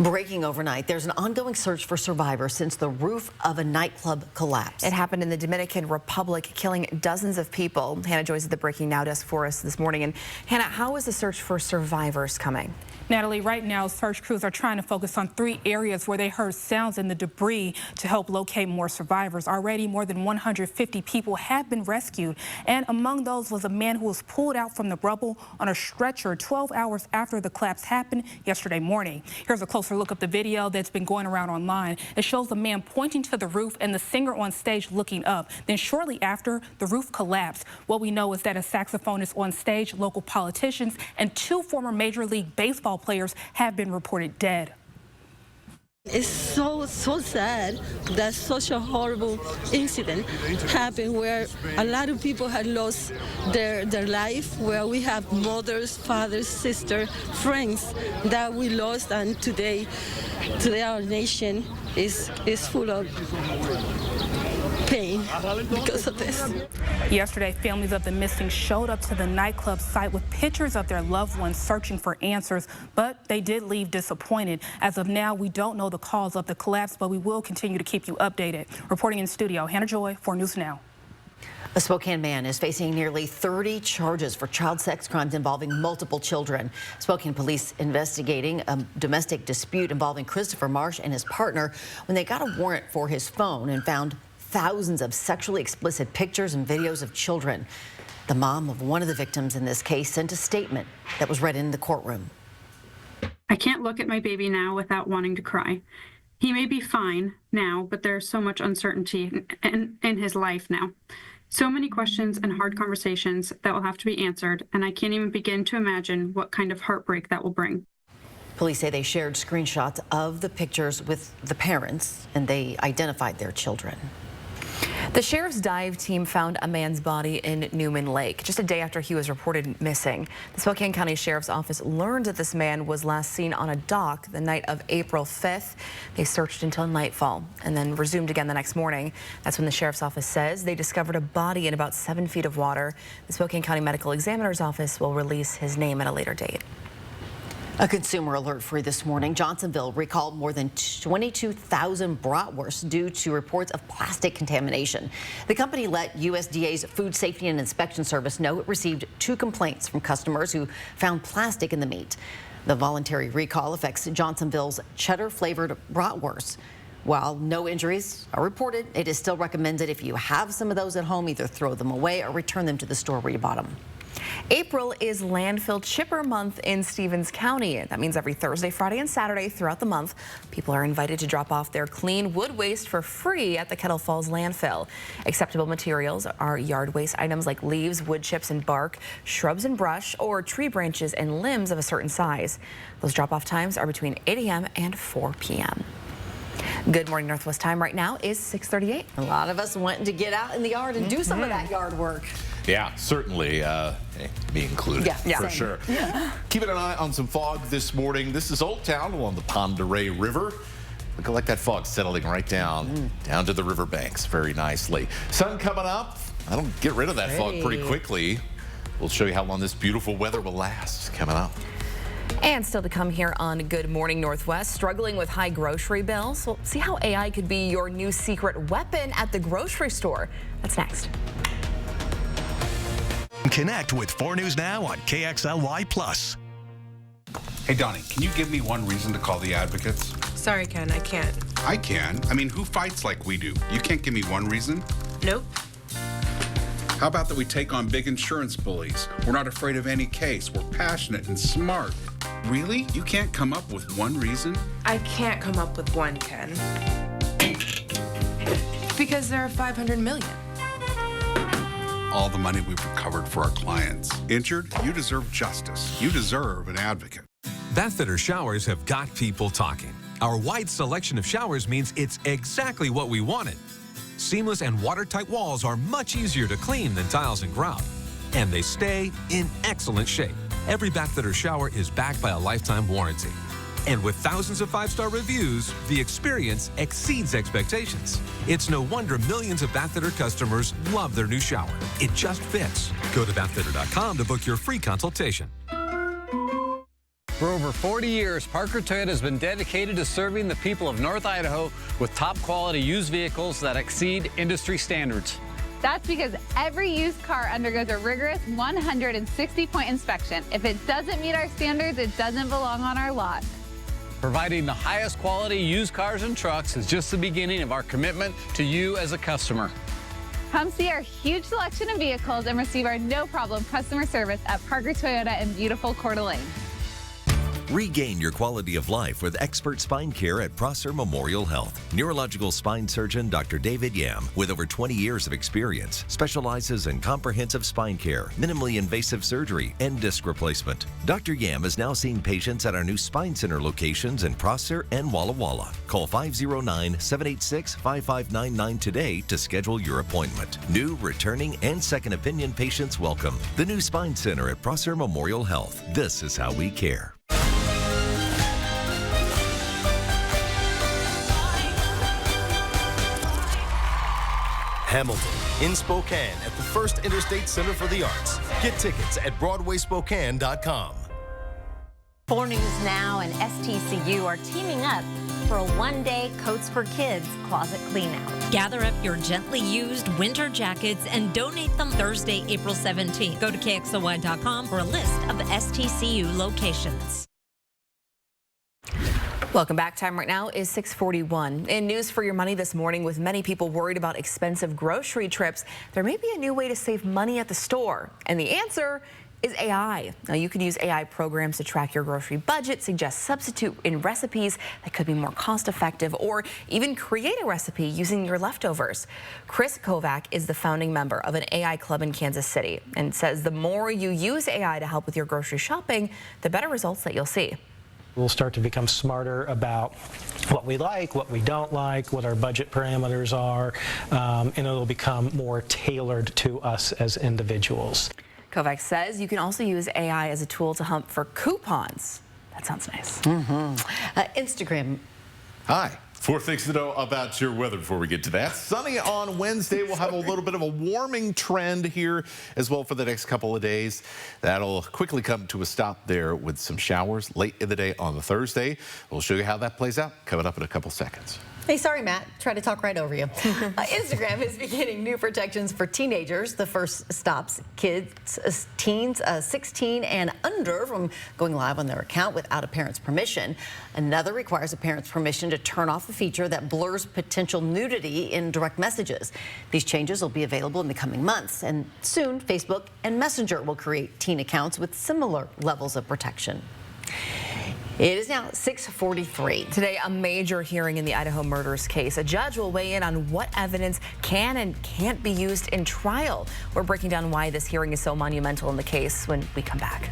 Breaking overnight, there's an ongoing search for survivors since the roof of a nightclub collapsed. It happened in the Dominican Republic, killing dozens of people. Hannah Joyce at the Breaking Now desk for us this morning. And Hannah, how is the search for survivors coming? Natalie, right now, search crews are trying to focus on 3 areas where they heard sounds in the debris to help locate more survivors. Already, more than 150 people have been rescued, and among those was a man who was pulled out from the rubble on a stretcher 12 hours after the collapse happened yesterday morning. Here's a closer look at the video that's been going around online. It shows the man pointing to the roof and the singer on stage looking up. Then shortly after, the roof collapsed. What we know is that a saxophonist on stage, local politicians, and 2 former Major League Baseball players have been reported dead. It's so sad that such a horrible incident happened where a lot of people had lost their life, where we have mothers, fathers, sisters, friends that we lost, and today our nation is full of pain because of this. Yesterday, families of the missing showed up to the nightclub site with pictures of their loved ones searching for answers, but they did leave disappointed. As of now, we don't know the cause of the collapse, but we will continue to keep you updated. Reporting in studio, Hannah Joy, 4 News Now. A Spokane man is facing nearly 30 charges for child sex crimes involving multiple children. Spokane police investigating a domestic dispute involving Christopher Marsh and his partner when they got a warrant for his phone and found thousands of sexually explicit pictures and videos of children. The mom of one of the victims in this case sent a statement that was read in the courtroom. I can't look at my baby now without wanting to cry. He may be fine now, but there's so much uncertainty in his life now. So many questions and hard conversations that will have to be answered, and I can't even begin to imagine what kind of heartbreak that will bring. Police say they shared screenshots of the pictures with the parents, and they identified their children. The sheriff's dive team found a man's body in Newman Lake just a day after he was reported missing. The Spokane County Sheriff's Office learned that this man was last seen on a dock the night of April 5th. They searched until nightfall and then resumed again the next morning. That's when the Sheriff's Office says they discovered a body in about 7 feet of water. The Spokane County Medical Examiner's Office will release his name at a later date. A consumer alert for you this morning. Johnsonville recalled more than 22,000 bratwursts due to reports of plastic contamination. The company let USDA's Food Safety and Inspection Service know it received 2 complaints from customers who found plastic in the meat. The voluntary recall affects Johnsonville's cheddar-flavored bratwursts. While no injuries are reported, it is still recommended if you have some of those at home, either throw them away or return them to the store where you bought them. April is Landfill Chipper Month in Stevens County. That means every Thursday, Friday, and Saturday throughout the month, people are invited to drop off their clean wood waste for free at the Kettle Falls landfill. Acceptable materials are yard waste items like leaves, wood chips and bark, shrubs and brush, or tree branches and limbs of a certain size. Those drop-off times are between 8 a.m. and 4 p.m. Good morning, Northwest time right now is 6:38. A lot of us wanting to get out in the yard and do some of that yard work. Yeah, certainly, me included, for sure. Yeah. Keeping an eye on some fog this morning. This is Old Town along the Pend Oreille River. Looking like that fog settling right down to the riverbanks very nicely. Sun coming up. That'll get rid of that fog pretty quickly. We'll show you how long this beautiful weather will last coming up. And still to come here on Good Morning Northwest, struggling with high grocery bills. We'll see how AI could be your new secret weapon at the grocery store. That's next. Connect with 4 News Now on KXLY+. Hey, Donnie, can you give me one reason to call the advocates? Sorry, Ken, I can't. I can. I mean, who fights like we do? You can't give me one reason? Nope. How about that we take on big insurance bullies? We're not afraid of any case. We're passionate and smart. Really? You can't come up with one reason? I can't come up with one, Ken. Because there are 500 million. All the money we've recovered for our clients. Injured? You deserve justice. You deserve an advocate. Bathfitter showers have got people talking. Our wide selection of showers means it's exactly what we wanted. Seamless and watertight walls are much easier to clean than tiles and grout. And they stay in excellent shape. Every Bathfitter shower is backed by a lifetime warranty. And with thousands of 5-star reviews, the experience exceeds expectations. It's no wonder millions of Bathfitter customers love their new shower. It just fits. Go to bathfitter.com to book your free consultation. For over 40 years, Parker Toyota has been dedicated to serving the people of North Idaho with top quality used vehicles that exceed industry standards. That's because every used car undergoes a rigorous 160-point inspection. If it doesn't meet our standards, it doesn't belong on our lot. Providing the highest quality used cars and trucks is just the beginning of our commitment to you as a customer. Come see our huge selection of vehicles and receive our no-problem customer service at Parker Toyota in beautiful Coeur d'Alene. Regain your quality of life with expert spine care at Prosser Memorial Health. Neurological spine surgeon Dr. David Yam, with over 20 years of experience, specializes in comprehensive spine care, minimally invasive surgery, and disc replacement. Dr. Yam is now seeing patients at our new Spine Center locations in Prosser and Walla Walla. Call 509-786-5599 today to schedule your appointment. New, returning, and second opinion patients welcome. The new Spine Center at Prosser Memorial Health. This is how we care. Hamilton in Spokane at the First Interstate Center for the Arts. Get tickets at BroadwaySpokane.com. 4 News Now and STCU are teaming up for a one-day Coats for Kids closet cleanout. Gather up your gently used winter jackets and donate them Thursday, April 17th. Go to KXLY.com for a list of STCU locations. Welcome back. Time right now is 6:41. In News for Your Money this morning, with many people worried about expensive grocery trips, there may be a new way to save money at the store. And the answer is AI. Now, you can use AI programs to track your grocery budget, suggest substitute in recipes that could be more cost effective, or even create a recipe using your leftovers. Chris Kovac is the founding member of an AI club in Kansas City and says the more you use AI to help with your grocery shopping, the better results that you'll see. We'll start to become smarter about what we like, what we don't like, what our budget parameters are, and it'll become more tailored to us as individuals. Kovac says you can also use AI as a tool to hunt for coupons. That sounds nice. Instagram. Hi. 4 things to know about your weather before we get to that. Sunny on Wednesday. We'll have a little bit of a warming trend here as well for the next couple of days. That'll quickly come to a stop there with some showers late in the day on the Thursday. We'll show you how that plays out coming up in a couple seconds. Hey, sorry, Matt. Try to talk right over you. Instagram is beginning new protections for teenagers. The first stops kids, teens 16 and under from going live on their account without a parent's permission. Another requires a parent's permission to turn off a feature that blurs potential nudity in direct messages. These changes will be available in the coming months, and soon Facebook and Messenger will create teen accounts with similar levels of protection. It is now 6:43. Today, a major hearing in the Idaho murders case. A judge will weigh in on what evidence can and can't be used in trial. We're breaking down why this hearing is so monumental in the case when we come back.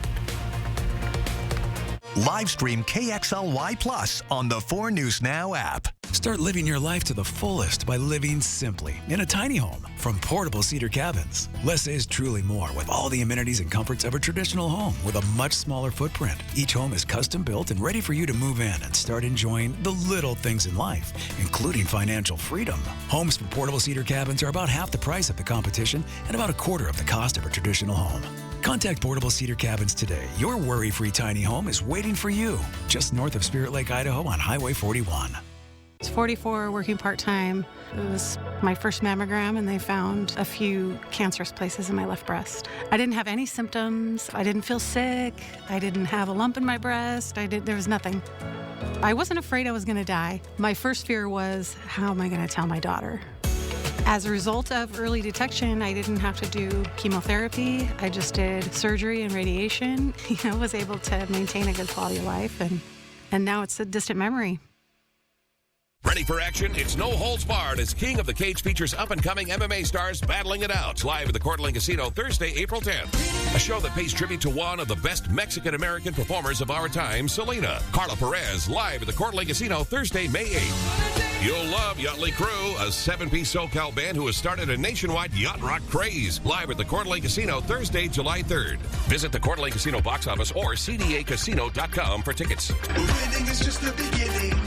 Live stream KXLY Plus on the 4 News Now app. Start living your life to the fullest by living simply in a tiny home from Portable Cedar Cabins. Less is truly more with all the amenities and comforts of a traditional home with a much smaller footprint. Each home is custom built and ready for you to move in and start enjoying the little things in life, including financial freedom. Homes from Portable Cedar Cabins are about half the price of the competition and about a quarter of the cost of a traditional home. Contact Portable Cedar Cabins today. Your worry-free tiny home is waiting for you just north of Spirit Lake, Idaho on Highway 41. I was 44, working part-time. It was my first mammogram, and they found a few cancerous places in my left breast. I didn't have any symptoms. I didn't feel sick. I didn't have a lump in my breast. There was nothing. I wasn't afraid I was going to die. My first fear was, how am I going to tell my daughter? As a result of early detection, I didn't have to do chemotherapy. I just did surgery and radiation. Was able to maintain a good quality of life, and now it's a distant memory. Ready for action? It's no holds barred as King of the Cage features up-and-coming MMA stars battling it out. Live at the Coeur d'Alene Casino Thursday, April 10th. A show that pays tribute to one of the best Mexican-American performers of our time, Selena. Carla Perez, live at the Coeur d'Alene Casino Thursday, May 8th. You'll love Yachtly Crew, a 7-piece SoCal band who has started a nationwide yacht rock craze. Live at the Coeur d'Alene Casino Thursday, July 3rd. Visit the Coeur d'Alene Casino box office or cdacasino.com for tickets. Winning is just the beginning.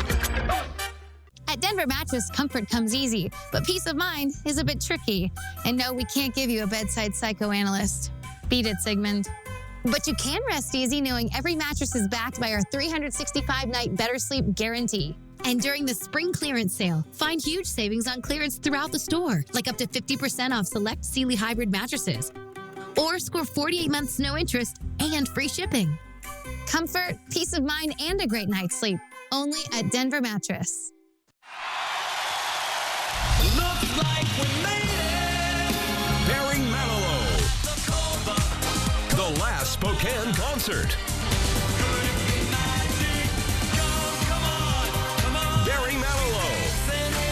At Denver Mattress, comfort comes easy, but peace of mind is a bit tricky. And no, we can't give you a bedside psychoanalyst. Beat it, Sigmund. But you can rest easy knowing every mattress is backed by our 365-night Better Sleep guarantee. And during the spring clearance sale, find huge savings on clearance throughout the store, like up to 50% off select Sealy hybrid mattresses. Or score 48 months no interest and free shipping. Comfort, peace of mind, and a great night's sleep. Only at Denver Mattress. Looks like we made it. Barry Manilow. The last Spokane concert. Barry Manilow.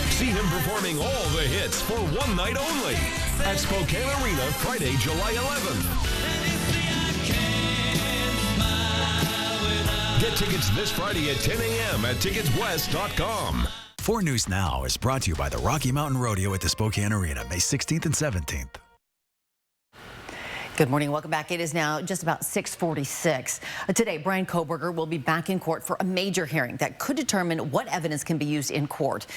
See him performing all the hits for one night only at Spokane Arena Friday, July 11th. Get tickets this Friday at 10 a.m. at ticketswest.com. 4 News Now is brought to you by the Rocky Mountain Rodeo at the Spokane Arena, May 16th and 17th. Good morning. Welcome back. It is now just about 6:46. Today, Bryan Kohberger will be back in court for a major hearing that could determine what evidence can be used in court.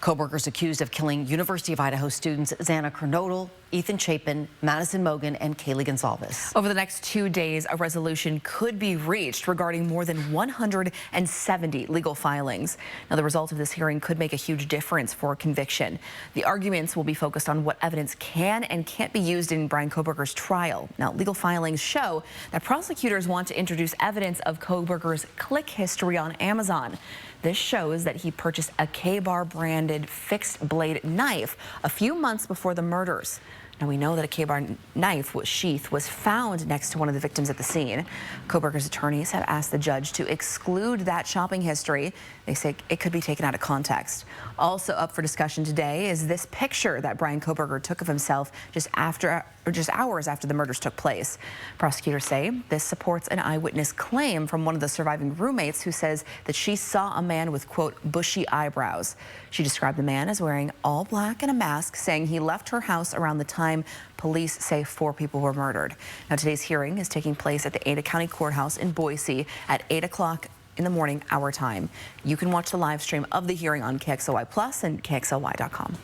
Kohberger is accused of killing University of Idaho students Xana Kernodle, Ethan Chapin, Madison Mogen, and Kaylee Gonzalez. Over the next 2 days, a resolution could be reached regarding more than 170 legal filings. Now, the result of this hearing could make a huge difference for a conviction. The arguments will be focused on what evidence can and can't be used in Bryan Kohberger's trial. Now, legal filings show that prosecutors want to introduce evidence of Kohberger's click history on Amazon. This shows that he purchased a K-Bar branded fixed blade knife a few months before the murders. Now, we know that a K-Bar knife sheath was found next to one of the victims at the scene. Kohberger's attorneys have asked the judge to exclude that shopping history. They say it could be taken out of context. Also up for discussion today is this picture that Bryan Kohberger took of himself just hours after the murders took place. Prosecutors say this supports an eyewitness claim from one of the surviving roommates who says that she saw a man with, quote, bushy eyebrows. She described the man as wearing all black and a mask, saying he left her house around the time police say 4 people were murdered. Now, today's hearing is taking place at the Ada County Courthouse in Boise at 8 o'clock in the morning, our time. You can watch the live stream of the hearing on KXLY Plus and KXLY.com.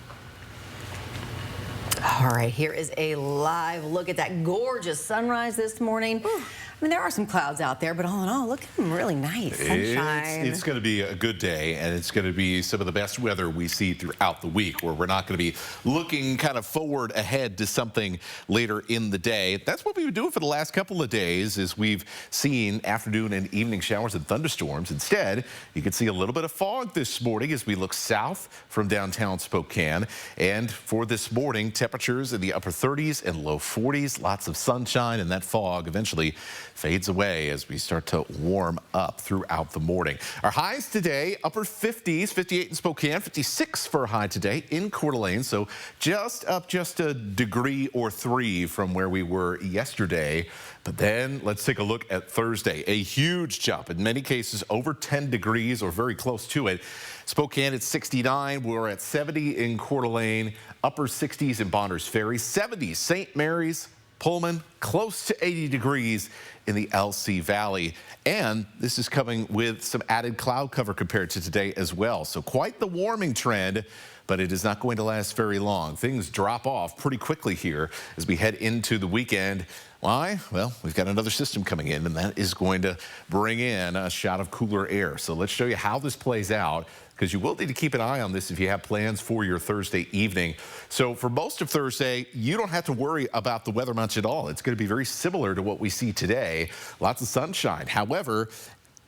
All right, here is a live look at that gorgeous sunrise this morning. I mean, there are some clouds out there, but all in all, looking really nice. Sunshine. It's going to be a good day, and it's going to be some of the best weather we see throughout the week, where we're not going to be looking kind of forward ahead to something later in the day. That's what we've been doing for the last couple of days, is we've seen afternoon and evening showers and thunderstorms. Instead, you can see a little bit of fog this morning as we look south from downtown Spokane. And for this morning, temperatures in the upper 30s and low 40s, lots of sunshine, and that fog eventually fades away as we start to warm up throughout the morning. Our highs today, upper 50s, 58 in Spokane, 56 for a high today in Coeur d'Alene. So just up just a degree or 3 from where we were yesterday. But then let's take a look at Thursday. A huge jump, in many cases over 10 degrees or very close to it. Spokane at 69, we're at 70 in Coeur d'Alene, upper 60s in Bonners Ferry, 70s St. Mary's, Pullman, close to 80 degrees in the LC Valley. And this is coming with some added cloud cover compared to today as well. So quite the warming trend, but it is not going to last very long. Things drop off pretty quickly here as we head into the weekend. Why? Well, we've got another system coming in, and that is going to bring in a shot of cooler air. So let's show you how this plays out, because you will need to keep an eye on this if you have plans for your Thursday evening. So for most of Thursday, you don't have to worry about the weather much at all. It's going to be very similar to what we see today. Lots of sunshine. However,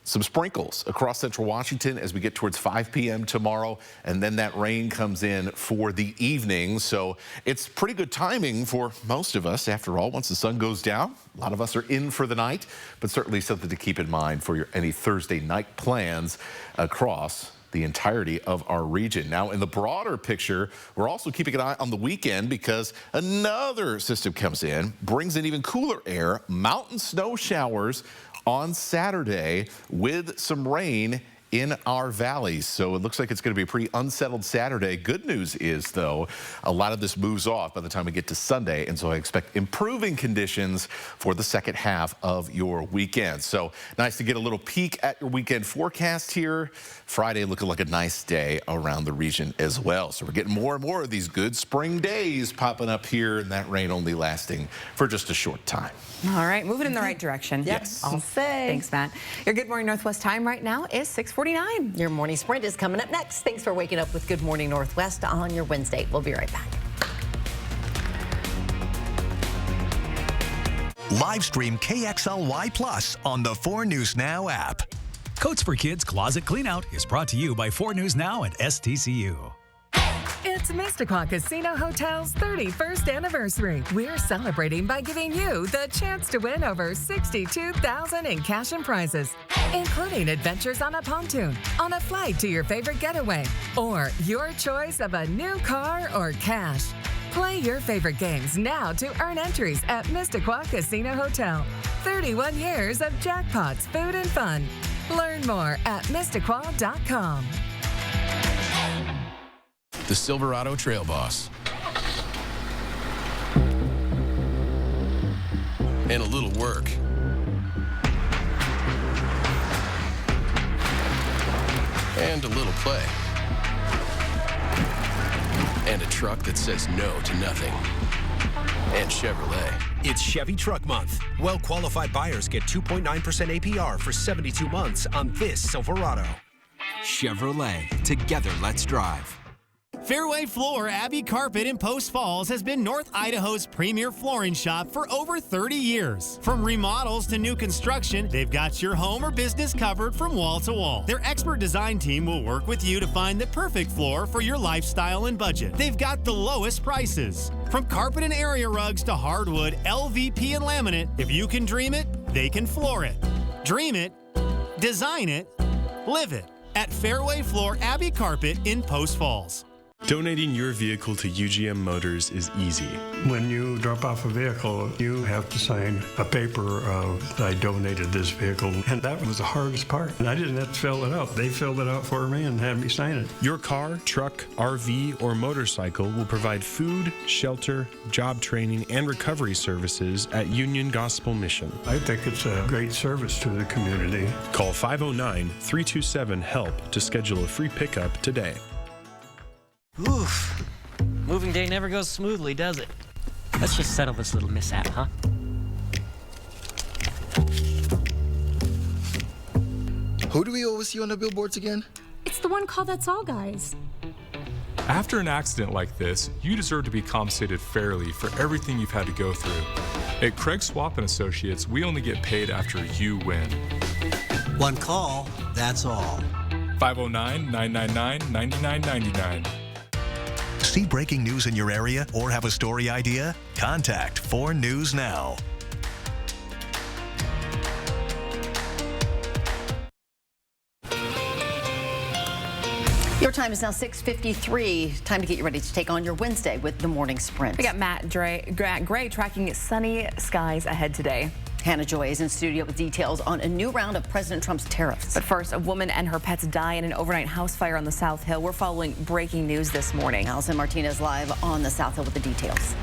Some sprinkles across central Washington as we get towards 5 p.m. tomorrow, and then that rain comes in for the evening. So it's pretty good timing for most of us. After all, once the sun goes down, a lot of us are in for the night, but certainly something to keep in mind for any Thursday night plans across the entirety of our region. Now, in the broader picture, we're also keeping an eye on the weekend because another system comes in, brings in even cooler air, mountain snow showers on Saturday with some rain in our valleys. So it looks like it's going to be a pretty unsettled Saturday. Good news is, though, a lot of this moves off by the time we get to Sunday, and so I expect improving conditions for the second half of your weekend. So nice to get a little peek at your weekend forecast here. Friday looking like a nice day around the region as well. So we're getting more and more of these good spring days popping up here, and that rain only lasting for just a short time. All right, moving in the right direction. Yes. I'll say. Thanks, Matt. Your Good Morning Northwest time right now is 6:49. Your morning sprint is coming up next. Thanks for waking up with Good Morning Northwest on your Wednesday. We'll be right back. Live stream KXLY Plus on the 4 News Now app. Coats for Kids Closet Cleanout is brought to you by 4 News Now and STCU. It's Mississauga Casino Hotel's 31st anniversary. We're celebrating by giving you the chance to win over $62,000 in cash and prizes, including adventures on a pontoon, on a flight to your favorite getaway, or your choice of a new car or cash. Play your favorite games now to earn entries at Mississauga Casino Hotel. 31 years of jackpots, food, and fun. Learn more at Mississauga.com. The Silverado Trail Boss. And a little work. And a little play. And a truck that says no to nothing. And Chevrolet. It's Chevy Truck Month. Well-qualified buyers get 2.9% APR for 72 months on this Silverado. Chevrolet. Together, let's drive. Fairway Floor Abbey Carpet in Post Falls has been North Idaho's premier flooring shop for over 30 years. From remodels to new construction, they've got your home or business covered from wall to wall. Their expert design team will work with you to find the perfect floor for your lifestyle and budget. They've got the lowest prices. From carpet and area rugs to hardwood, LVP and laminate, if you can dream it, they can floor it. Dream it, design it, live it at Fairway Floor Abbey Carpet in Post Falls. Donating your vehicle to UGM Motors is easy. When you drop off a vehicle, you have to sign a paper of, I donated this vehicle. And that was the hardest part. And I didn't have to fill it out. They filled it out for me and had me sign it. Your car, truck, RV, or motorcycle will provide food, shelter, job training, and recovery services at Union Gospel Mission. I think it's a great service to the community. Call 509-327-HELP to schedule a free pickup today. Oof. Moving day never goes smoothly, does it? Let's just settle this little mishap, huh? Who do we always see on the billboards again? It's the one called That's All Guys. After an accident like this, you deserve to be compensated fairly for everything you've had to go through. At Craig Swap & Associates, we only get paid after you win. One call, that's all. 509-999-9999. See breaking news in your area or have a story idea? Contact 4 News Now. Your time is now 6:53. Time to get you ready to take on your Wednesday with the morning sprint. We got Matt Gray tracking sunny skies ahead today. Hannah Joy is in studio with details on a new round of President Trump's tariffs. But first, a woman and her pets die in an overnight house fire on the South Hill. We're following breaking news this morning. Allison Martinez live on the South Hill with the details.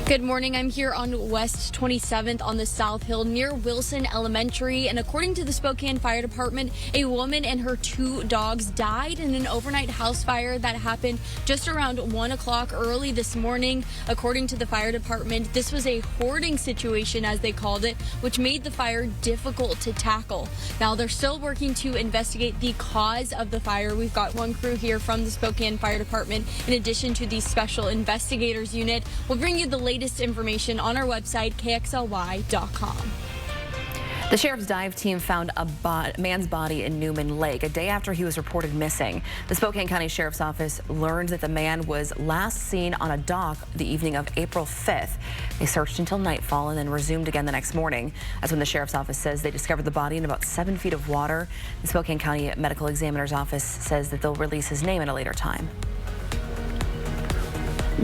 Good morning. I'm here on West 27th on the South Hill near Wilson Elementary. And according to the Spokane Fire Department, a woman and her 2 dogs died in an overnight house fire that happened just around 1 o'clock early this morning. According to the fire department, this was a hoarding situation, as they called it, which made the fire difficult to tackle. Now, they're still working to investigate the cause of the fire. We've got one crew here from the Spokane Fire Department, in addition to the Special Investigators Unit. We'll bring you the latest information on our website, KXLY.com. The sheriff's dive team found a man's body in Newman Lake a day after he was reported missing. The Spokane County Sheriff's Office learned that the man was last seen on a dock the evening of April 5th. They searched until nightfall and then resumed again the next morning. That's when the Sheriff's Office says they discovered the body in about 7 feet of water. The Spokane County Medical Examiner's Office says that they'll release his name at a later time.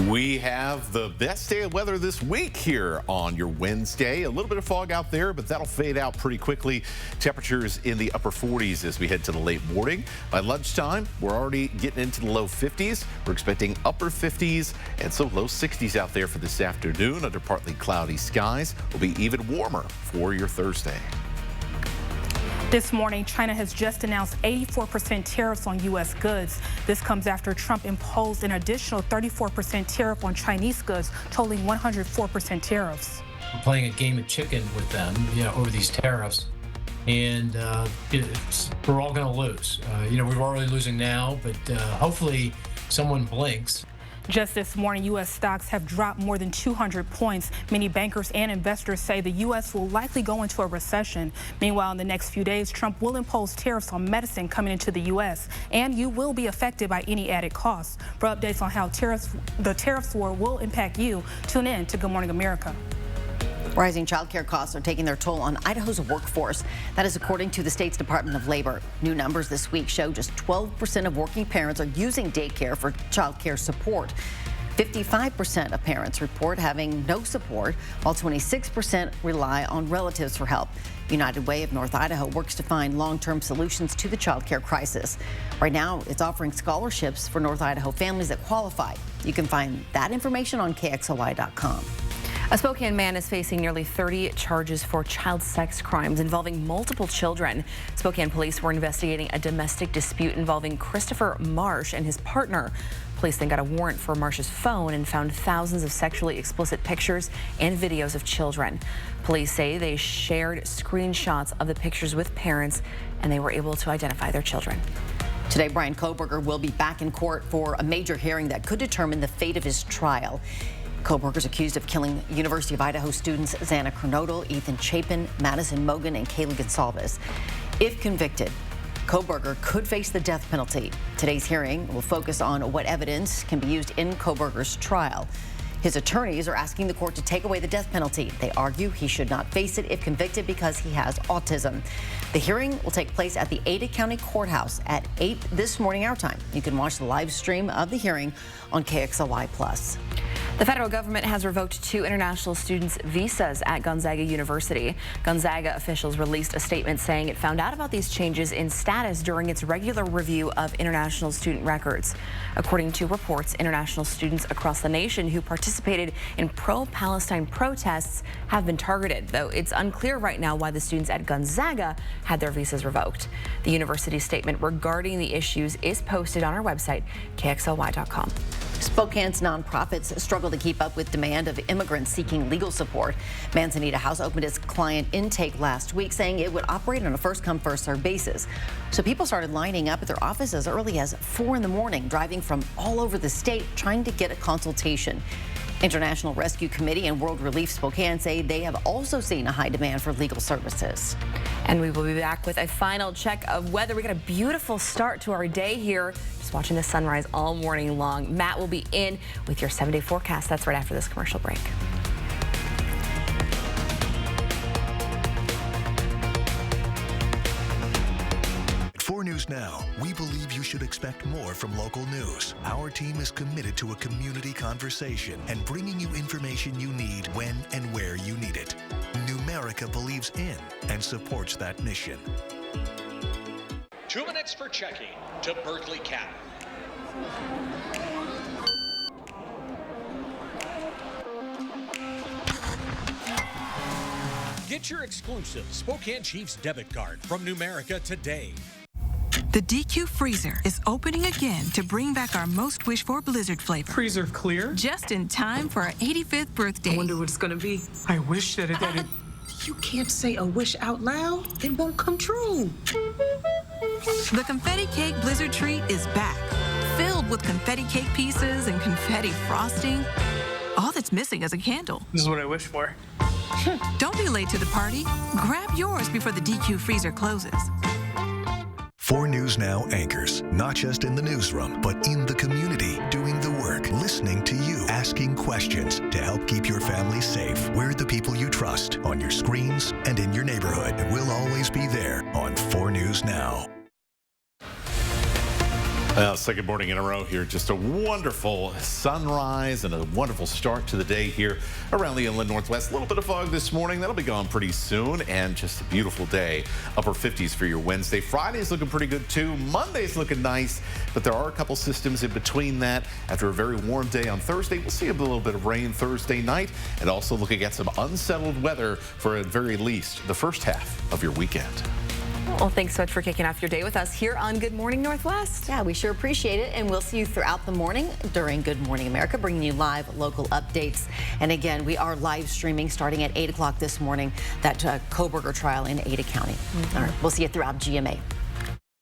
We have the best day of weather this week here on your Wednesday. A little bit of fog out there, but that'll fade out pretty quickly. Temperatures in the upper 40s as we head to the late morning. By lunchtime, we're already getting into the low 50s. We're expecting upper 50s and some low 60s out there for this afternoon under partly cloudy skies. Will be even warmer for your Thursday. This morning, China has just announced 84% tariffs on U.S. goods. This comes after Trump imposed an additional 34% tariff on Chinese goods, totaling 104% tariffs. We're playing a game of chicken with them, over these tariffs, and we're all going to lose. We're already losing now, but hopefully someone blinks. Just this morning, U.S. stocks have dropped more than 200 points. Many bankers and investors say the U.S. will likely go into a recession. Meanwhile, in the next few days, Trump will impose tariffs on medicine coming into the U.S., and you will be affected by any added costs. For updates on how the tariffs war will impact you, tune in to Good Morning America. Rising child care costs are taking their toll on Idaho's workforce. That is according to the state's Department of Labor. New numbers this week show just 12% of working parents are using daycare for child care support. 55% of parents report having no support, while 26% rely on relatives for help. United Way of North Idaho works to find long-term solutions to the child care crisis. Right now, it's offering scholarships for North Idaho families that qualify. You can find that information on KXLY.com. A Spokane man is facing nearly 30 charges for child sex crimes involving multiple children. Spokane police were investigating a domestic dispute involving Christopher Marsh and his partner. Police then got a warrant for Marsh's phone and found thousands of sexually explicit pictures and videos of children. Police say they shared screenshots of the pictures with parents, and they were able to identify their children. Today, Brian Kohberger will be back in court for a major hearing that could determine the fate of his trial. Kohberger is accused of killing University of Idaho students Xana Kernodle, Ethan Chapin, Madison Mogan, and Kaylee Gonsalves. If convicted, Kohberger could face the death penalty. Today's hearing will focus on what evidence can be used in Kohberger's trial. His attorneys are asking the court to take away the death penalty. They argue he should not face it if convicted because he has autism. The hearing will take place at the Ada County Courthouse at 8 this morning our time. You can watch the live stream of the hearing on KXLY+. The federal government has revoked 2 international students' visas at Gonzaga University. Gonzaga officials released a statement saying it found out about these changes in status during its regular review of international student records. According to reports, international students across the nation who participated in pro-Palestine protests have been targeted, though it's unclear right now why the students at Gonzaga had their visas revoked. The university's statement regarding the issues is posted on our website, KXLY.com. Spokane's nonprofits struggle to keep up with demand of immigrants seeking legal support. Manzanita House opened its client intake last week, saying it would operate on a first-come, first-served basis. So people started lining up at their offices early as 4 in the morning, driving from all over the state, trying to get a consultation. International Rescue Committee and World Relief Spokane say they have also seen a high demand for legal services. And we will be back with a final check of weather. We got a beautiful start to our day here. Just watching the sunrise all morning long. Matt will be in with your 7-day forecast. That's right after this commercial break. At 4 News Now, we believe you should expect more from local news. Our team is committed to a community conversation and bringing you information you need when and where you need it. Numerica believes in and supports that mission. 2 minutes for checking to Berkeley Cattle. Get your exclusive Spokane Chiefs debit card from Numerica today. The DQ Freezer is opening again to bring back our most wished-for Blizzard flavor. Freezer clear? Just in time for our 85th birthday. I wonder what it's gonna be. I wish that it... You can't say a wish out loud. It won't come true. The Confetti Cake Blizzard Treat is back. Filled with confetti cake pieces and confetti frosting. All that's missing is a candle. This is what I wish for. Don't be late to the party. Grab yours before the DQ freezer closes. 4 News Now anchors, not just in the newsroom, but in the community, doing the work, listening to you, asking questions to help keep your family safe. We're the people you trust on your screens and in your neighborhood. And we'll always be there on 4 News Now. Second morning in a row here. Just a wonderful sunrise and a wonderful start to the day here around the inland northwest. A little bit of fog this morning. That'll be gone pretty soon. And just a beautiful day. Upper 50s for your Wednesday. Friday's looking pretty good too. Monday's looking nice. But there are a couple systems in between that. After a very warm day on Thursday, we'll see a little bit of rain Thursday night. And also looking at some unsettled weather for at very least the first half of your weekend. Well, thanks so much for kicking off your day with us here on Good Morning Northwest. Yeah, we sure appreciate it. And we'll see you throughout the morning during Good Morning America, bringing you live local updates. And again, we are live streaming starting at 8 o'clock this morning, that Kohberger trial in Ada County. All right, we'll see you throughout GMA.